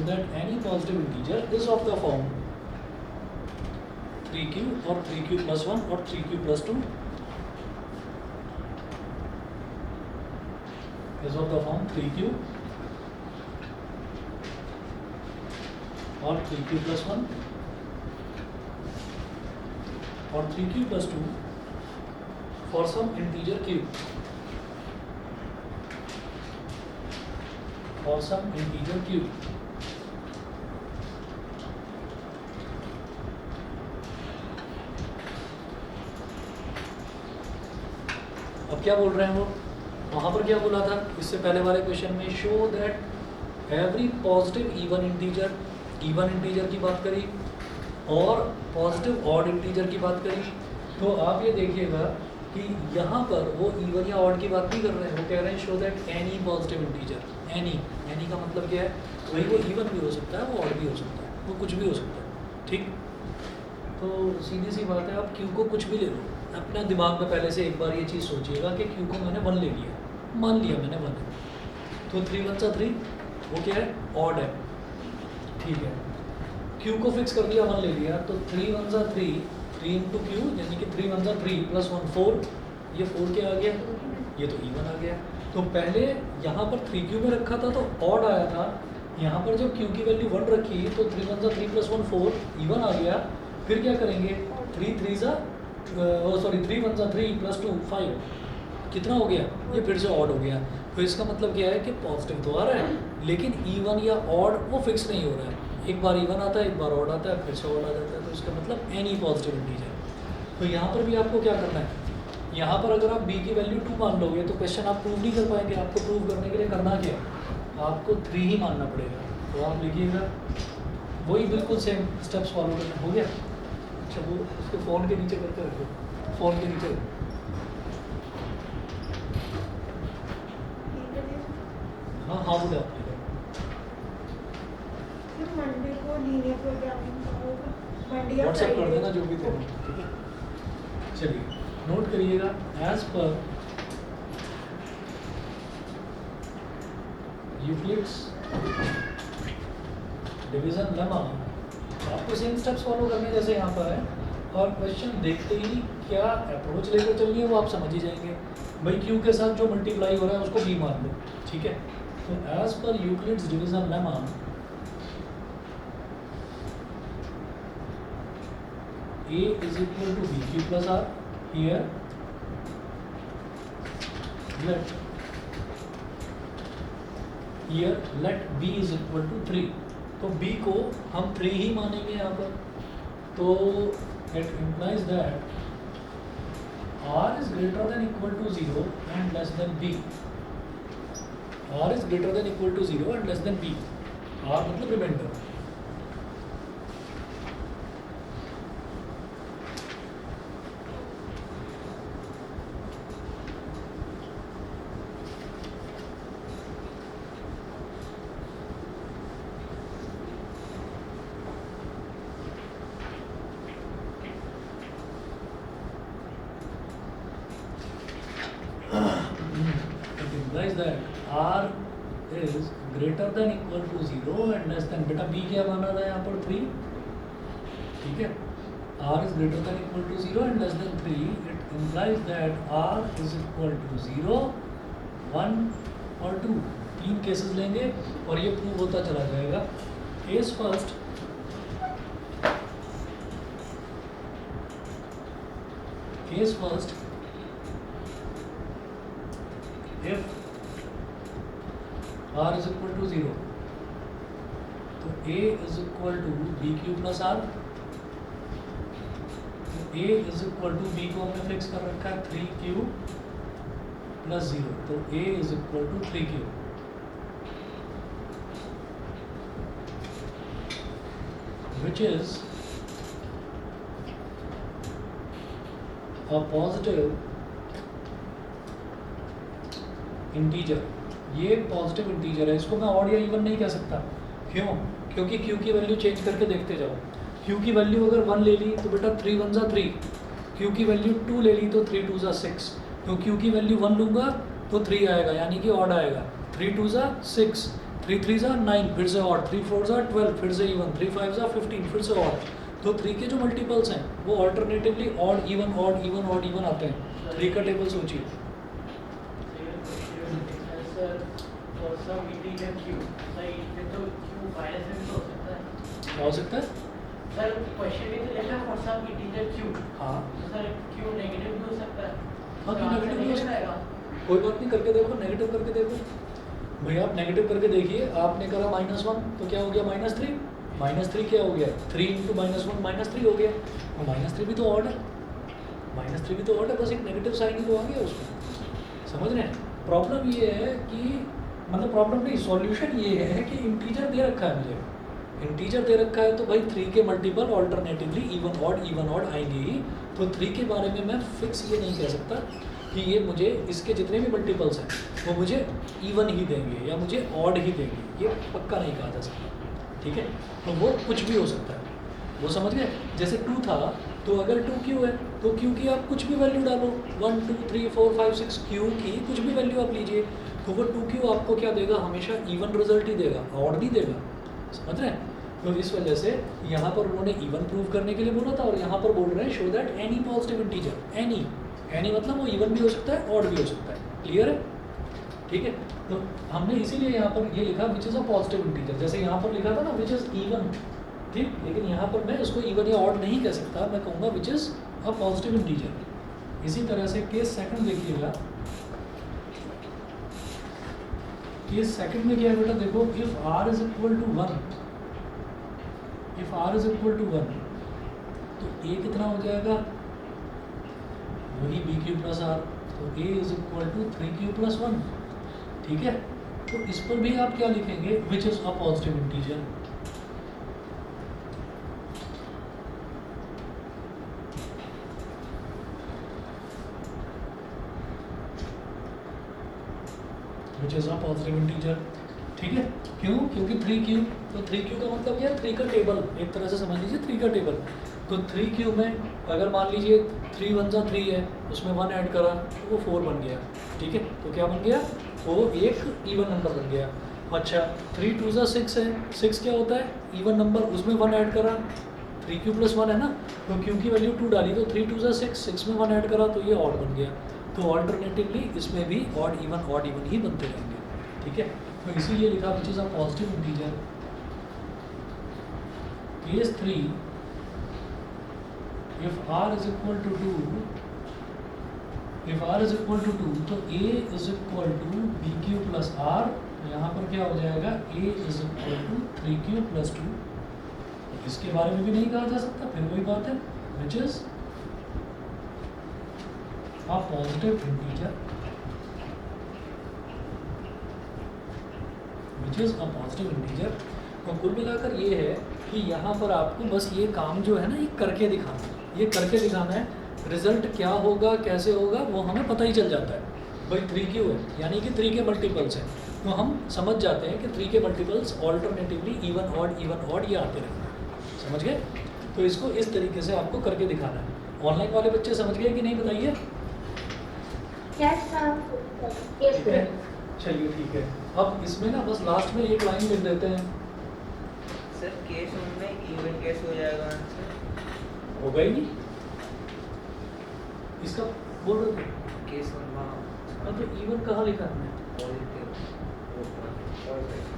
Speaker 1: that any positive integer is of the form 3q or 3q plus 1 or 3q plus 2 is of the form 3q or 3q plus 1 or 3q plus 2 for some integer q, for some integer q। अब क्या बोल रहे हैं वो? वहाँ पर क्या बोला था इससे पहले वाले क्वेश्चन में? Show that every positive even integer, even integer की बात करी और पॉजिटिव ऑड इंटीजर की बात करी। तो आप ये देखिएगा कि यहाँ पर वो इवन या ऑड की बात नहीं कर रहे हैं, वो कह रहे हैं show that any positive integer. Any का मतलब क्या है? वही वो इवन भी हो सकता है, वो ऑड भी हो सकता है, वो कुछ भी हो सकता है, ठीक। तो सीधी सी बात है, आप क्यू को कुछ भी ले लो, अपना दिमाग में पहले से एक बार ये चीज़ सोचिएगा कि क्यू को मैंने 1 ले लिया, मान लिया मैंने 1 है, तो 3 1 सा 3 वो क्या है? ऑड है, ठीक है। क्यू को फिक्स कर दिया, 1 ले लिया, तो 3 1 सा 3, 3 इंटू क्यू यानी कि 3 1 सा 3 प्लस 1 4, ये 4 क्या आ गया? ये तो इवन आ गया। तो पहले यहाँ पर 3q में रखा था तो ऑड आया था, यहाँ पर जब q की वैल्यू 1 रखी तो 3 1 सा 3 प्लस 1 4 इवन आ गया। फिर क्या करेंगे? 3 3 सा 3 1 सा 3 प्लस 2 5, कितना हो गया? ये फिर से ऑड हो गया। तो इसका मतलब क्या है कि पॉजिटिव तो आ रहा है, लेकिन इवन या ऑड वो फिक्स नहीं हो रहा है। एक बार इवन आता है, एक बार ऑड आता है, फिर से ऑड आ जाता है। तो इसका मतलब एनी पॉजिटिव इंटीजर। तो यहाँ पर भी आपको क्या करना है? यहाँ पर अगर आप b की वैल्यू 2 मान लोगे तो क्वेश्चन आप प्रूव नहीं कर पाएंगे। आपको प्रूव करने के लिए करना क्या है? आपको 3 ही मानना पड़ेगा। तो आप लिखिएगा वही बिल्कुल सेम स्टेप्स फॉलो करना। हो गया? अच्छा, वो उसको फ़ोन के नीचे करके रखो, फ़ोन के नीचे। हाँ हाँ, बोले आप
Speaker 5: मंडे को लीनियर प्रोग्रामिंग होगा,
Speaker 1: व्हाट्सएप कर देना जो भी थे, ठीक है। चलिए नोट करिएगा, as per Euclid's division lemma आपको सेम स्टेप्स फॉलो करने जैसे यहाँ पर है, और क्वेश्चन देखते ही क्या अप्रोच लेकर चलनी है वो आप समझ ही जाएंगे। भाई क्यू के साथ जो मल्टीप्लाई हो रहा है उसको बी मान लो, ठीक है। तो as per Euclid's division lemma A is equal to BQ plus R. Here let B is equal to 3. तो B को हम 3 ही मानेंगे यहाँ पर, तो it implies that R is greater than equal to 0 and less than B. R is greater than equal to 0 and less than B. R मतलब reminder. It implies that R is greater than equal to 0 and less than, बेटा B क्या माना था यहाँ पर 3, ठीक है। R is greater than equal to 0 and less than 3. It implies that R is equal to 0, 1 और 2. 3 केसेस लेंगे और ये प्रूव होता चला जाएगा। Case first, if R is equal to 0, तो A is equal to BQ plus R। तो A is equal to B को हमने फिक्स कर रखा है 3Q plus 0, तो A is equal to 3Q। which is a positive integer. ये positive integer है, इसको मैं ऑड या इवन नहीं कह सकता। क्यों? क्योंकि क्यू की वैल्यू चेंज करके देखते जाओ। क्यू की वैल्यू अगर 1 ले ली तो बेटा 3 1 = 3, क्यू की वैल्यू 2 ले ली तो 3 2 = 6, तो क्यू की वैल्यू 1 लूँगा तो 3 आएगा, यानी कि ऑड आएगा। 3 2 = 6, 3 3 = 9, फिर से ऑड, 3 4 = 12, फिर से इवन, 3 5 = 15, फिर से ऑड। तो 3 के जो मल्टीपल्स हैं वो alternatively odd even odd even odd even आते हैं। 3 का टेबल सोचिए।
Speaker 6: For some integer q, तो q माइनस में तो हो सकता है।
Speaker 1: क्या हो सकता है?
Speaker 6: सर क्वेश्चन में तो लिखा है for some integer q,
Speaker 1: हाँ,
Speaker 6: तो सर q नेगेटिव भी हो सकता है।
Speaker 1: हाँ क्यों नेगेटिव भी हो सकता है?
Speaker 6: आएगा।
Speaker 1: कोई बात नहीं, करके देखो, नेगेटिव करके देखो। भैया आप नेगेटिव करके देखिए, आपने करा -1 तो क्या हो गया -3, -3 क्या हो गया 3 × -1 -3 हो गया। तो -3 भी तो ऑड है, -3 भी तो ऑड है, बस एक नेगेटिव साइन ही तो आ गया उसमें। समझ रहे हैं? प्रॉब्लम ये है कि मतलब प्रॉब्लम नहीं, सॉल्यूशन ये है कि इंटीजर दे रखा है मुझे, इंटीजर दे रखा है तो भाई 3 के मल्टीपल ऑल्टरनेटिवली इवन ऑड आएंगे ही। तो 3 के बारे में मैं फिक्स ये नहीं कह सकता कि ये मुझे इसके जितने भी मल्टीपल्स हैं वो मुझे इवन ही देंगे या मुझे ऑड ही देंगे, ये पक्का नहीं कहा जा सकता। ठीक है, तो वो कुछ भी हो सकता है, वो समझ गए। जैसे 2 था तो अगर 2Q है तो Q की आप कुछ भी वैल्यू डालो, 1 2 3 4 5 6 Q की कुछ भी वैल्यू आप लीजिए, तो वो 2Q आपको क्या देगा, हमेशा इवन रिजल्ट ही देगा, ऑड नहीं देगा। समझ रहे हैं? तो इस वजह से यहाँ पर उन्होंने इवन प्रूव करने के लिए बोला था, और यहाँ पर बोल रहे हैं show that any positive integer, any मतलब वो इवन भी हो सकता है ऑड भी हो सकता है। क्लियर है? ठीक है, तो हमने इसीलिए यहाँ पर ये लिखा विच इज़ अ पॉजिटिव इंटीजर, जैसे यहाँ पर लिखा था ना विच इज़ इवन, ठीक, लेकिन यहाँ पर मैं इसको इवन या ऑड नहीं कह सकता, मैं कहूँगा which is a positive integer. इसी तरह से केस सेकंड देखिएगा, केस सेकंड में क्या है बेटा, देखो if r is equal to 1, if r is equal to 1 तो a कितना हो जाएगा, वही bq प्लस r, तो a is equal to 3q plus 1। ठीक है, तो इस पर भी आप क्या लिखेंगे, which is a positive integer. Which is a positive integer. ठीक है, क्यों? क्योंकि 3Q, तो 3Q का मतलब क्या है, 3 का टेबल, एक तरह से समझ लीजिए 3 का टेबल। तो 3Q में अगर मान लीजिए 3 1 = 3 है, उसमें 1 ऐड करा तो वो 4 बन गया। ठीक है, तो क्या बन गया, वो एक इवन नंबर बन गया। अच्छा 3 2 ज़ा 6 है, 6 क्या होता है इवन नंबर, उसमें 1 ऐड करा, 3q + 1 है ना, तो q की वैल्यू 2 डाली तो 3 2 ज़ा 6, 6 में 1 ऐड करा तो ये ऑड बन गया। तो ऑल्टरनेटिवली इसमें भी ऑड इवन ही बनते रहेंगे, ठीक है। तो इसीलिए लिखा विच is a positive integer. Case 3 if r is equal to 2, if r is equal to 2 तो a is equal to bq plus r, यहाँ पर क्या हो जाएगा a is equal to 3q plus 2। इसके बारे में भी नहीं कहा जा सकता, फिर वही बात है which is a positive integer, which is a positive integer। तो कुल मिलाकर ये है कि यहाँ पर आपको बस ये काम जो है ना ये करके दिखाना है, ये करके दिखाना है। रिजल्ट क्या होगा कैसे होगा वो हमें पता ही चल जाता है, भाई 3q है यानी कि 3 के मल्टीपल्स हैं, तो हम समझ जाते हैं कि 3 के मल्टीपल्स ऑल्टरनेटिवली इवन ऑड ये आते रहेंगे, समझ गए। तो इसको इस तरीके से आपको करके दिखाना है। ऑनलाइन वाले बच्चे समझ गए कि नहीं बताइए?
Speaker 2: यस
Speaker 1: ठीक है, चलिए ठीक है। अब इसमें ना बस लास्ट में एक लाइन लिख देते हैं।
Speaker 3: सर केस 1 में इवन कैसे हो जाएगा आंसर?
Speaker 1: होगा ही नहीं, इसका बोल रहे थे
Speaker 3: केस 1 में
Speaker 1: तो इवन कहाँ लिखा हमने?
Speaker 3: पॉजिटिव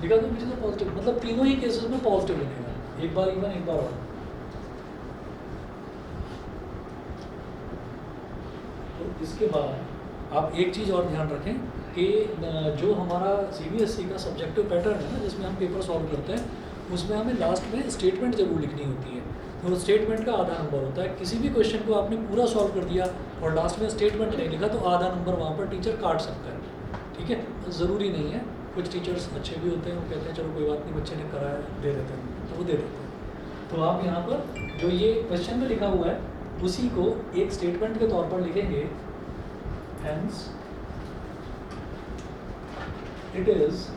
Speaker 1: लिखा तो बीच में पॉजिटिव, मतलब तीनों ही केसेस में पॉजिटिव लिखेगा, एक बार इवन एक बार ऑड। तो इसके बाद आप एक चीज़ और ध्यान रखें कि जो हमारा CBSE का सब्जेक्टिव पैटर्न है ना जिसमें हम पेपर सॉल्व करते हैं, उसमें हमें लास्ट में स्टेटमेंट जरूर लिखनी होती है। तो स्टेटमेंट का आधा नंबर होता है। किसी भी क्वेश्चन को आपने पूरा सॉल्व कर दिया और लास्ट में स्टेटमेंट नहीं लिखा तो आधा नंबर वहाँ पर टीचर काट सकता है, ठीक है। ज़रूरी नहीं है, कुछ टीचर्स अच्छे भी होते हैं, वो कहते हैं चलो कोई बात नहीं बच्चे ने करा है दे देते हैं, तो वो दे देते हैं। तो आप यहाँ पर जो ये क्वेश्चन में लिखा हुआ है उसी को एक स्टेटमेंट के तौर पर लिखेंगे। Hence it is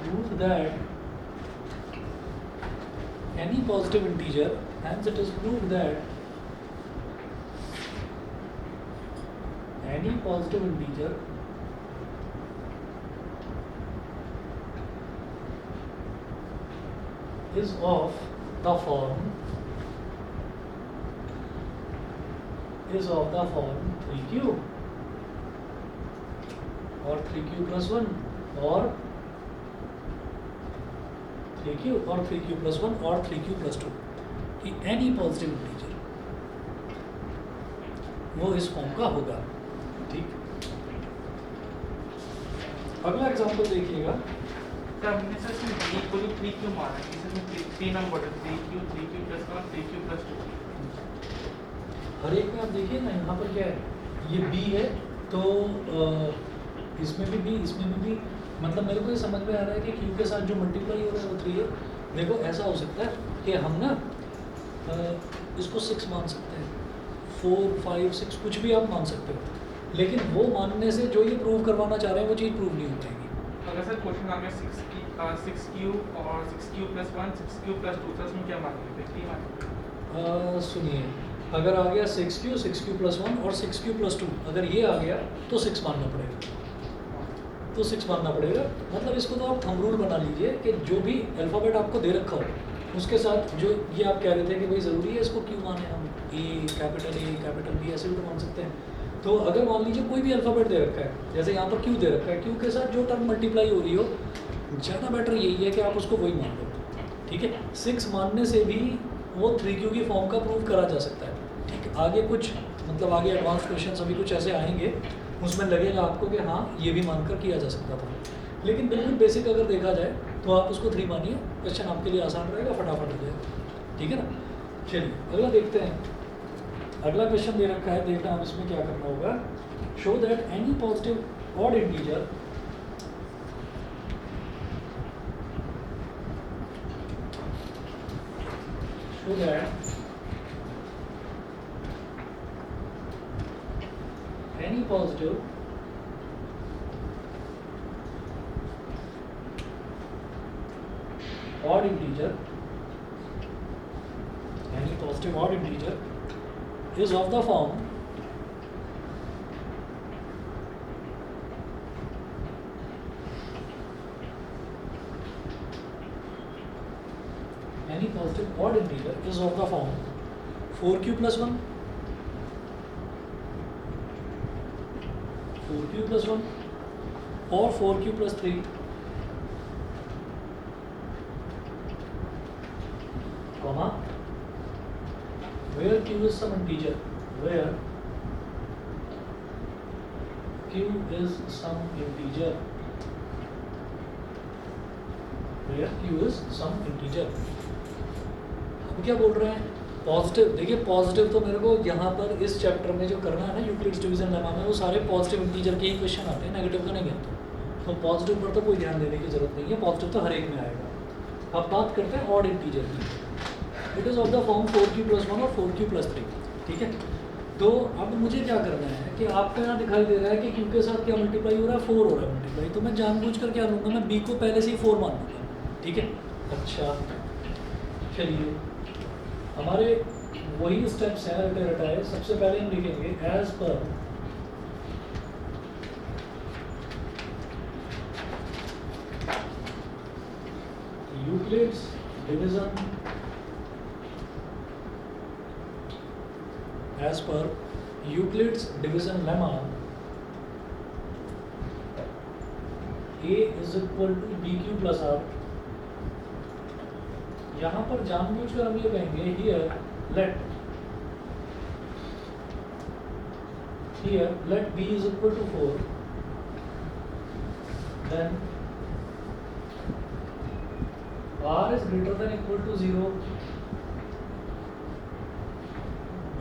Speaker 1: proved that any positive integer, hence it is proved that any positive integer is of the form 3q or 3q plus 1 or 3q और 3q plus 1 और 3q plus 2 कि any positive integer वो इस form का होगा, ठीक। अगला example देखिएगा।
Speaker 4: तो हमने सर इसमें b इक्वल टू 3 क्यों माना है? इसमें 3 नंबर है, 3q 3q plus 1 3q plus 2।
Speaker 1: हर एक में आप देखिए ना यहाँ पर क्या है, ये b है तो इसमें भी b इसमें भी b, मतलब मेरे को ये समझ में आ रहा है कि q के साथ जो मल्टीप्लाई हो रहा है वो 3 है। देखो ऐसा हो सकता है कि हम ना इसको 6 मान सकते हैं, 4 5 6 कुछ भी आप मान सकते हो, लेकिन वो मानने से जो ये प्रूव करवाना चाह रहे हैं वो चीज़ प्रूव नहीं हो पाएगी।
Speaker 4: अगर सर क्वेश्चन आ गया 6q और 6q plus 1 6q plus 2, तो उसमें क्या मानेंगे? 3 मानेंगे।
Speaker 1: सुनिए, अगर आ गया 6q plus 1 और 6q plus 2, अगर ये आ गया तो 6 मानना पड़ेगा, तो 6 मानना पड़ेगा। मतलब इसको तो आप थंब रूल बना लीजिए कि जो भी अल्फ़ाबेट आपको दे रखा हो उसके साथ जो ये आप कह रहे थे कि भाई ज़रूरी है इसको क्यों माने हम, ए कैपिटल बी ऐसे भी तो मान सकते हैं। तो अगर मान लीजिए कोई भी अल्फ़ाबेट दे रखा है, जैसे यहाँ पर क्यू दे रखा है, क्यू के साथ जो टर्म मल्टीप्लाई हो रही हो, ज़्यादा बेटर यही है कि आप उसको वही मान लो, ठीक है। 6 मानने से भी वो 3q की फॉर्म का प्रूव करा जा सकता है, ठीक। आगे कुछ मतलब आगे एडवांस क्वेश्चन अभी कुछ ऐसे आएंगे उसमें लगेगा आपको कि हाँ ये भी मानकर किया जा सकता था, लेकिन बिल्कुल बेसिक अगर देखा जाए तो आप उसको 3 मानिए, क्वेश्चन आपके लिए आसान रहेगा, फटाफट हो जाएगा, ठीक है ना। चलिए अगला देखते हैं। अगला क्वेश्चन दे रखा है, देखना आप इसमें क्या करना होगा। Show that any positive odd integer show that any positive odd integer is of the form any positive odd integer is of the form 4q plus 1, 4q plus 1 or 4q plus 3, comma, where q is some integer, where q is some integer, where q is some integer। हम क्या बोल रहे हैं? Positive. देखिए positive तो मेरे को यहाँ पर इस चैप्टर में जो करना है ना यूक्लिड्स डिवीजन लेमा में, वो सारे पॉजिटिव इंटीजर के ही क्वेश्चन आते हैं, नेगेटिव का नहीं आता। तो पॉजिटिव पर तो कोई ध्यान देने की जरूरत नहीं है, पॉजिटिव तो हर एक में आएगा। अब बात करते हैं ऑड इंटीजर की। It is of the form 4q plus 1 और 4q plus 3, ठीक है। तो अब मुझे क्या करना है कि आपको यहाँ दिखाई दे रहा है कि q के साथ क्या मल्टीप्लाई हो रहा है, 4 हो रहा है मल्टीप्लाई। तो मैं जानबूझ कर क्या लूँगा, मैं b को पहले से ही 4 मान लूँगा, ठीक है। अच्छा चलिए, हमारे वही स्टेप्स हैं रटे रटाए। सबसे पहले हम लिखेंगे as per Euclid's division, as per Euclid's division lemma a is equal to bq plus r। यहाँ पर जानबूझकर हम ये कहेंगे here let b is equal to 4, then r is greater than equal to 0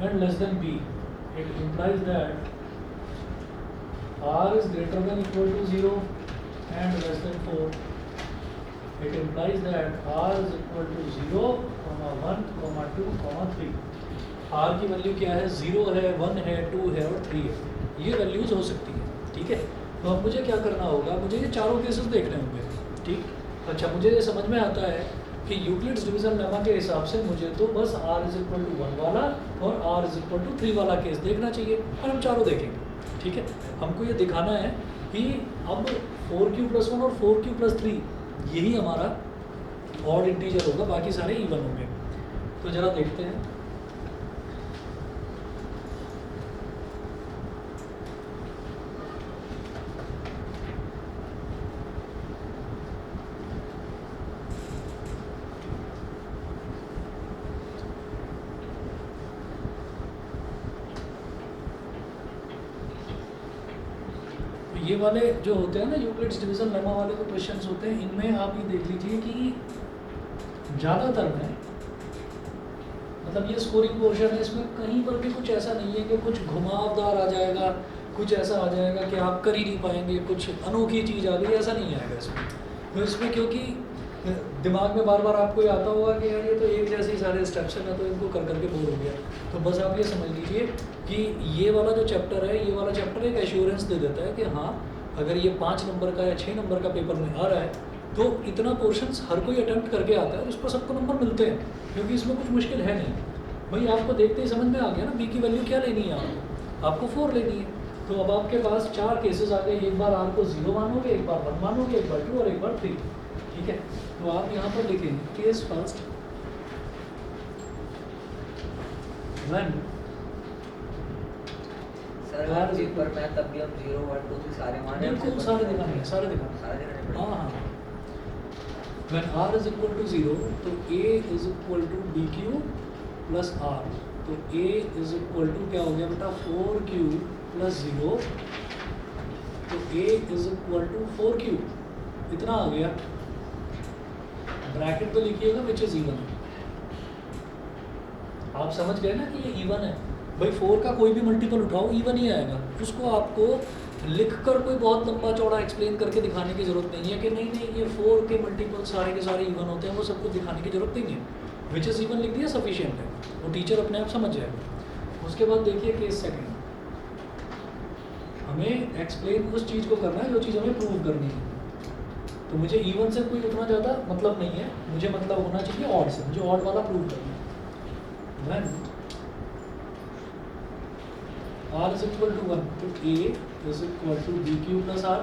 Speaker 1: and less than b। It implies that r is greater than equal to 0 and less than 4। It implies that r is equal to 0, 1, 2, 3। r की value क्या है, 0 है, 1 है, 2 है और 3 है। ये values हो सकती है, ठीक है। तो अब मुझे क्या करना होगा, मुझे ये चारों केसेस देखने होंगे, ठीक। अच्छा, मुझे ये समझ में आता है कि यूक्लिड्स डिवीजन लेमा के हिसाब से मुझे तो बस r is equal to 1 वाला और r is equal to 3 वाला केस देखना चाहिए, और हम चारों देखेंगे, ठीक है। हमको ये दिखाना है कि अब 4q plus 1 और 4q plus 3 यही हमारा ऑड इंटीजर होगा, बाकी सारे इवन होंगे। तो जरा देखते हैं। ये वाले जो होते हैं ना यूक्लिड्स डिवीजन लेमा वाले जो क्वेश्चंस होते हैं, इनमें आप ये देख लीजिए कि ज़्यादातर में मतलब ये स्कोरिंग पोर्शन है, इसमें कहीं पर भी कुछ ऐसा नहीं है कि कुछ घुमावदार आ जाएगा, कुछ ऐसा आ जाएगा कि आप कर ही नहीं पाएंगे, कुछ अनोखी चीज़ आ गई, ऐसा नहीं आएगा इसमें। तो इसमें क्योंकि दिमाग में बार बार आपको ये आता होगा कि यार ये तो एक जैसे ही सारे स्टेप्स हैं, मैं तो इनको कर करके बोर हो गया। तो बस आप ये समझ लीजिए कि ये वाला जो चैप्टर है, ये वाला चैप्टर एक एश्योरेंस दे देता है कि हाँ, अगर ये 5 नंबर का या 6 नंबर का पेपर में आ रहा है तो इतना पोर्शंस हर कोई अटेम्प्ट करके आता है और उसको सबको नंबर मिलते हैं, क्योंकि इसमें कुछ मुश्किल है नहीं। भाई आपको देखते ही समझ में आ गया ना, बी की वैल्यू क्या लेनी है, आपको 4 लेनी है। तो अब आपके पास 4 केसेस आ गए, एक बार r को 0 मानोगे, एक बार 1 मानोगे, एक बार 2 और एक बार 3, ठीक है। तो आप यहाँ पर लिखेंगे case first when
Speaker 3: sir paper में तब भी हम 0, 1, 2, 3 सारे माने,
Speaker 1: बिल्कुल सारे दिखाने, सारे दिखाने।
Speaker 3: सारे देने पड़ेंगे।
Speaker 1: हाँ हाँ, when r is equal to 0 तो a is equal to bq plus r। तो a is equal to क्या हो गया बेटा, 4q plus 0। तो a is equal to 4q, इतना आ गया। ब्रैकेट तो लिखिएगा विच इज इवन। आप समझ गए ना कि ये इवन है। भाई 4 का कोई भी मल्टीपल उठाओ इवन ही आएगा, उसको आपको लिखकर कोई बहुत लंबा चौड़ा एक्सप्लेन करके दिखाने की जरूरत नहीं है कि नहीं नहीं ये 4 के मल्टीपल सारे के सारे इवन होते हैं, वो सब कुछ दिखाने की जरूरत नहीं है। विच इज़ इवन लिख दिया सफिशिएंट है, वो टीचर अपने आप समझ जाएगा। उसके बाद देखिए केस सेकंड, हमें एक्सप्लेन उस चीज़ को करना है जो चीज़ हमें प्रूव करनी है। तो मुझे इवन से कोई उतना ज़्यादा मतलब नहीं है, मुझे मतलब होना चाहिए ऑड से, मुझे ऑड वाला प्रूव करना है। When r is equal to 1 तो a is equal to bq plus r।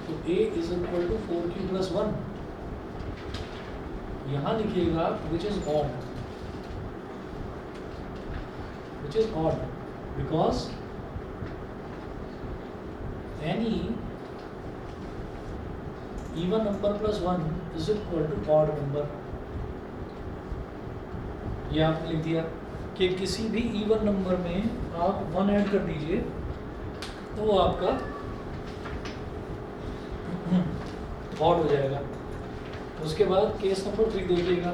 Speaker 1: तो a is equal to 4q plus 1। यहाँ लिखिएगा विच is odd, which is odd because any even number plus 1 is equal to odd number। ये आपने लिख दिया कि किसी भी इवन नंबर में आप 1 ऐड कर दीजिए तो वो आपका ऑड हो जाएगा। उसके बाद केस नंबर 3 देखिएगा।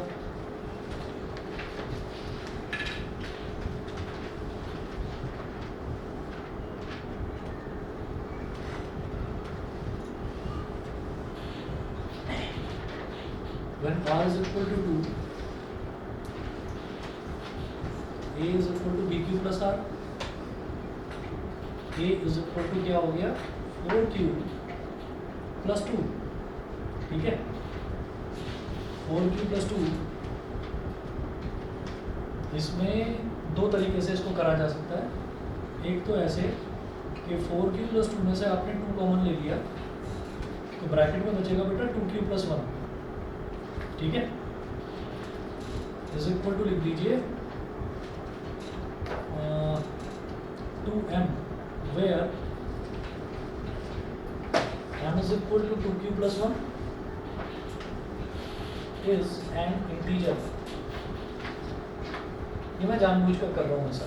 Speaker 1: When r is equal to 2, a is equal to bq plus r, a is equal to क्या हो गया 4q plus 2, ठीक है 4q plus 2। इसमें दो तरीके से इसको करा जा सकता है। एक तो ऐसे कि 4q plus 2 में से आपने 2 कॉमन ले लिया तो ब्रैकेट में बचेगा बेटा 2q plus 1, ठीक है। इज इक्वल टू लिख दीजिए 2m where m is equal to 2q plus 1 is an integer. ये मैं जानबूझ कर रहा हूँ ऐसा।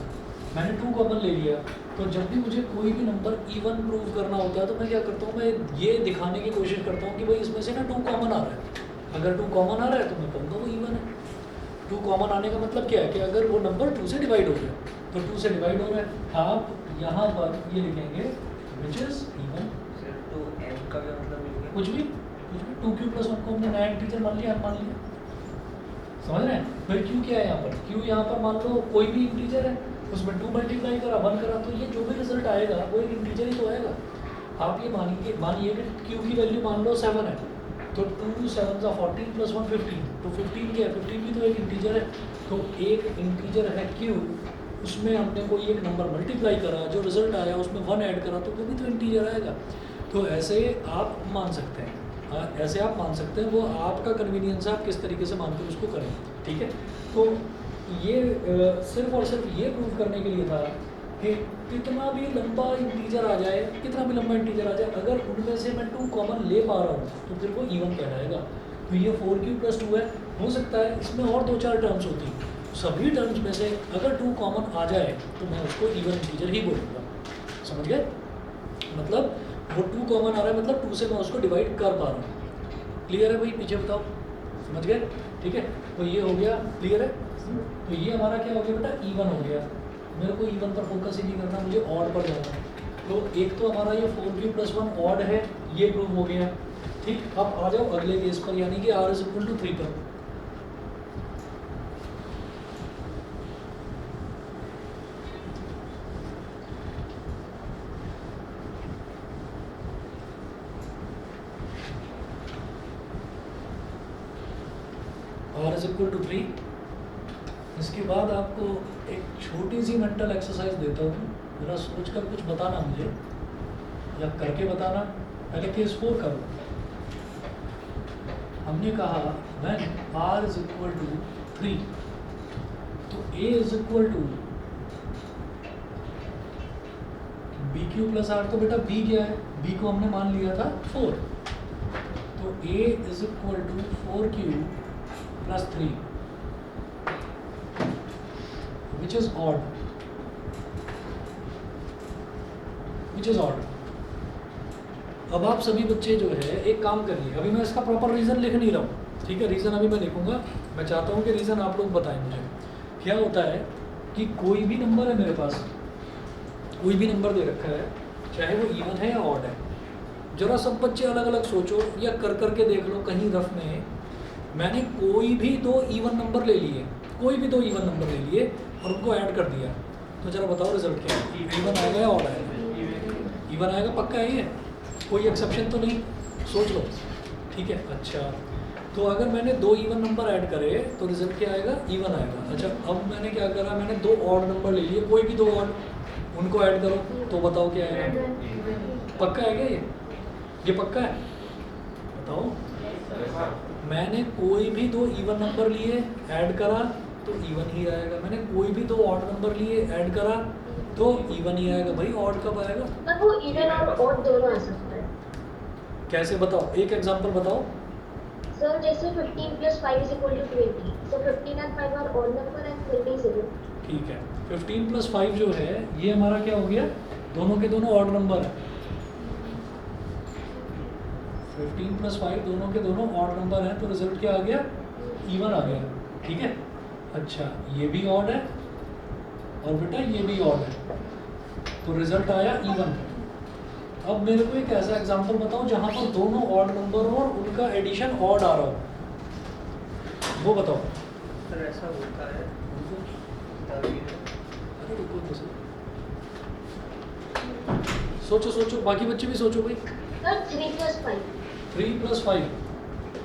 Speaker 1: मैंने 2 कॉमन ले लिया तो जब भी मुझे कोई भी नंबर इवन प्रूव करना होता है तो मैं क्या करता हूँ, मैं ये दिखाने की कोशिश करता हूँ कि भाई इसमें से ना 2 कॉमन आ रहा है। अगर 2 कॉमन आ रहा है तो मैं कहूँगा वो इवन है। 2 कॉमन आने का मतलब क्या है कि अगर वो नंबर 2 से डिवाइड हो गया तो 2 से डिवाइड हो रहा है, आप यहाँ पर ये लिखेंगे विच इज इवन।
Speaker 3: सर तो m का क्या मतलब मिल गया?
Speaker 1: कुछ भी 2q plus 1 को हमने नया इंटीजर मान लिया, मान लिया, समझ रहे हैं। फिर q क्या है यहाँ पर, q यहाँ पर मान लो कोई भी इंटीजर है, उसमें 2 मल्टीप्लाई करा 1 करा तो ये जो भी रिजल्ट आएगा वो एक इंटीजर ही तो आएगा। आप ये मानिए कि q की वैल्यू मान लो 7 है तो 2 7 14 plus 1 15, तो 15 क्या है, 15 भी तो एक इंटीजर है। तो एक इंटीजर है q, उसमें हमने कोई एक नंबर मल्टीप्लाई करा, जो रिजल्ट आया उसमें 1 ऐड करा तो वो भी तो इंटीजर आएगा। तो ऐसे आप मान सकते हैं, ऐसे आप मान सकते हैं, वो आपका कन्वीनियंस है, आप किस तरीके से मानते हैं उसको करें, ठीक है। तो ये सिर्फ और सिर्फ ये प्रूव करने के लिए था कि कितना भी लंबा इंटीजर आ जाए, कितना भी लंबा इंटीजर आ जाए, अगर उनमें से मैं 2 कॉमन ले पा रहा हूँ तो फिर वो इवन कहलाएगा। तो ये 4q plus 2 है। हो सकता है इसमें और 2-4 टर्म्स होती, सभी टर्म्स में से अगर 2 कॉमन आ जाए तो मैं उसको इवन इंटीजर ही बोलूँगा, समझ गए। मतलब वो 2 कॉमन आ रहा है मतलब 2 से मैं उसको डिवाइड कर पा रहा हूँ। क्लियर है भाई, पीछे बताओ, समझ गए, ठीक है। तो ये हो गया, क्लियर है। तो ये हमारा क्या हो गया बेटा, इवन हो गया। मेरे को इवन पर फोकस ही नहीं करना, मुझे ऑड पर जाना है। तो एक तो हमारा ये 4q plus 1 ऑड है, ये प्रूव हो गया, ठीक। अब आ जाओ अगले केस पर, यानी कि r is equal to 3 पर। r is equal to 3। इसके बाद आपको एक छोटी सी मेंटल एक्सरसाइज देता हूँ, जरा सोच कर कुछ बताना मुझे, या करके बताना। पहले केस 4 करो। हमने कहा when r is equal to 3 तो a is equal to bq plus r। तो बेटा b क्या है, b को हमने मान लिया था 4, तो a is equal to 4q plus 3 which is odd, which is odd। अब आप सभी बच्चे जो है एक काम करिए, अभी मैं इसका प्रॉपर रीज़न लिख नहीं रहा हूँ, ठीक है। रीज़न अभी मैं लिखूंगा, मैं चाहता हूँ कि रीज़न आप लोग बताएं मुझे। क्या होता है कि कोई भी नंबर है मेरे पास, कोई भी नंबर दे रखा है, चाहे वो इवन है या ऑड है, जरा सब बच्चे अलग अलग सोचो या कर करके देख लो कहीं रफ में। मैंने कोई भी 2 इवन नंबर ले लिए, कोई भी 2 इवन नंबर ले लिए और उनको ऐड कर दिया, तो जरा बताओ रिजल्ट क्या है, इवन आएगा या ऑड आएगा? इवन आएगा, पक्का है ये, कोई एक्सेप्शन तो नहीं, सोच लो, ठीक है। अच्छा, तो अगर मैंने 2 इवन नंबर ऐड करे तो रिजल्ट क्या आएगा, इवन आएगा। अच्छा, अब मैंने क्या करा, मैंने 2 ऑड नंबर ले लिए, कोई भी 2 ऑड, उनको ऐड करो तो बताओ क्या आएगा, पक्का है क्या ये पक्का है, बताओ। मैंने कोई भी दो इवन नंबर लिए ऐड करा तो इवन ही आएगा, मैंने कोई भी दो ऑड नंबर लिए ऐड करा तो इवन ही आएगा। भाई ऑड कब आएगा?
Speaker 2: पर वो इवन और ऑड दोनों आ सकता है।
Speaker 1: कैसे बताओ, एक एग्जांपल बताओ।
Speaker 2: सर जैसे 15 + 5 = 20, so 15 and 5 are odd number and 20 is even।
Speaker 1: ठीक है, 15 + 5 जो है ये हमारा क्या हो गया, दोनों के दोनों ऑड नंबर है। 15 + 5 दोनों के दोनों ऑड नंबर हैं, तो रिजल्ट क्या आ गया, इवन आ गया। ठीक है, अच्छा ये भी ऑड है और बेटा ये भी ऑड है, तो रिजल्ट आया इवन। अब मेरे को एक ऐसा एग्जांपल बताओ जहां पर दोनों ऑड नंबर हो और उनका एडिशन ऑड आ रहा हो, वो बताओ।
Speaker 3: सर ऐसा होता है
Speaker 1: अरे रुको तो सही। सोचो सोचो, बाकी बच्चे भी सोचो भाई।
Speaker 2: सर 3 + 5।
Speaker 1: 3 + 5,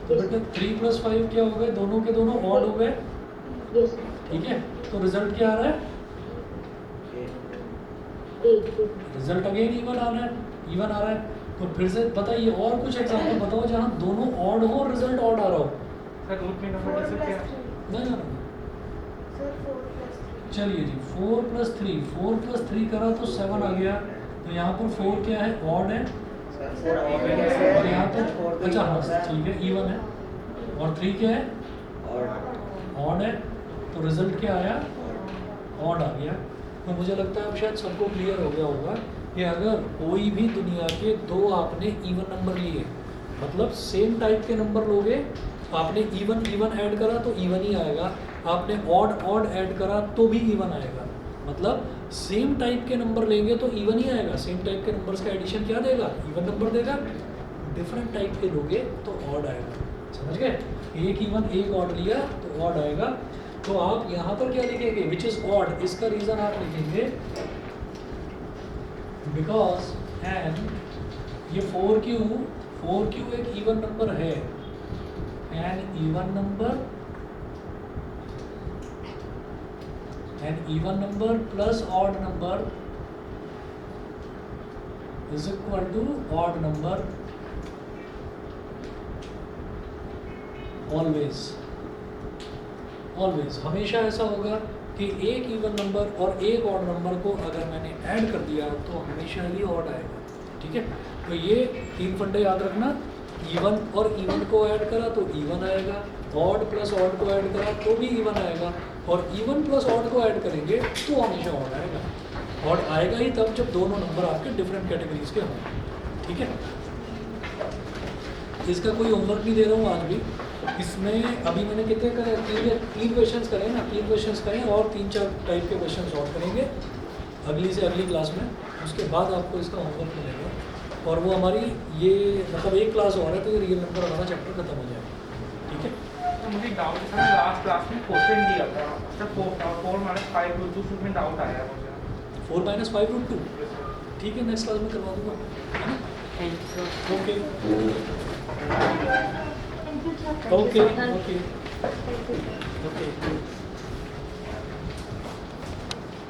Speaker 1: तो बेटा 3 + 5 क्या हो गए, दोनों के दोनों ऑड हो गए।
Speaker 2: यस
Speaker 1: ठीक है, तो रिजल्ट क्या आ रहा है,
Speaker 2: 8।
Speaker 1: रिजल्ट अगेन इवन आ रहा है, इवन आ रहा है। तो फिर से बताइए और कुछ एग्जांपल बताओ जहां दोनों ऑड हो और रिजल्ट ऑड आ रहा हो।
Speaker 4: सर रूट में नंबर
Speaker 5: 4
Speaker 4: जैसे क्या
Speaker 5: + 3।
Speaker 1: नहीं ना,
Speaker 5: सर 4 + 3।
Speaker 1: चलिए जी 4 + 3, 4 + 3 करा तो 7 आ गया। तो यहाँ पर 4 क्या है, ऑड है,
Speaker 3: सर
Speaker 1: और यहाँ पर अच्छा हाँ ठीक है इवन है, और 3 क्या है, ऑड है, तो रिजल्ट क्या आया, ऑड आ गया। तो मुझे लगता है अब शायद सबको क्लियर हो गया होगा कि अगर कोई भी दुनिया के दो आपने इवन नंबर लिए, मतलब सेम टाइप के नंबर लोगे, आपने इवन इवन ऐड करा तो इवन ही आएगा, आपने ऑड ऑड ऐड करा तो भी इवन आएगा। मतलब सेम टाइप के नंबर लेंगे तो इवन ही आएगा, सेम टाइप के नंबर्स का एडिशन क्या देगा, इवन नंबर देगा। डिफरेंट टाइप के लोगे तो ऑड आएगा, समझ गए। एक इवन एक ऑड लिया तो ऑड आएगा। तो आप यहाँ पर क्या लिखेंगे, विच इज़ ऑड, इसका रीज़न आप लिखेंगे बिकॉज एन, ये 4Q एक इवन नंबर है, an even number plus odd number is equal to odd number always हमेशा ऐसा होगा कि एक इवन नंबर और एक ऑड नंबर को अगर मैंने ऐड कर दिया तो हमेशा ही ऑड आएगा। ठीक है, तो ये 3 फंडे याद रखना, इवन और इवन को ऐड करा तो इवन आएगा, ऑड प्लस ऑड को ऐड करा तो भी इवन आएगा, और इवन प्लस ऑड को ऐड करेंगे तो हमेशा ऑड आएगा। ऑड आएगा ही तब जब दोनों नंबर आपके डिफरेंट कैटेगरीज के हों। ठीक है, इसका कोई होमवर्क नहीं दे रहा हूँ आज भी। इसमें अभी मैंने कितने करे, 3 क्वेश्चंस करें ना, 3 क्वेश्चंस करें और 3-4 टाइप के क्वेश्चन सॉल्व करेंगे अगली से अगली क्लास में। उसके बाद आपको इसका होमवर्क मिलेगा और वो हमारी ये मतलब एक क्लास और है तो ये रियल नंबर हमारा चैप्टर खत्म हो जाएगा। ठीक है,
Speaker 4: तो मुझे डाउट है सर, लास्ट क्लास में क्वेश्चन दिया था सर 4 - 5√2, उसमें डाउट आया मुझे।
Speaker 1: 4 - 5√2 ठीक है, नेक्स्ट क्लास में करवा दूँगा, है ना। Okay
Speaker 2: Thank you, sir.
Speaker 1: Okay okay okay.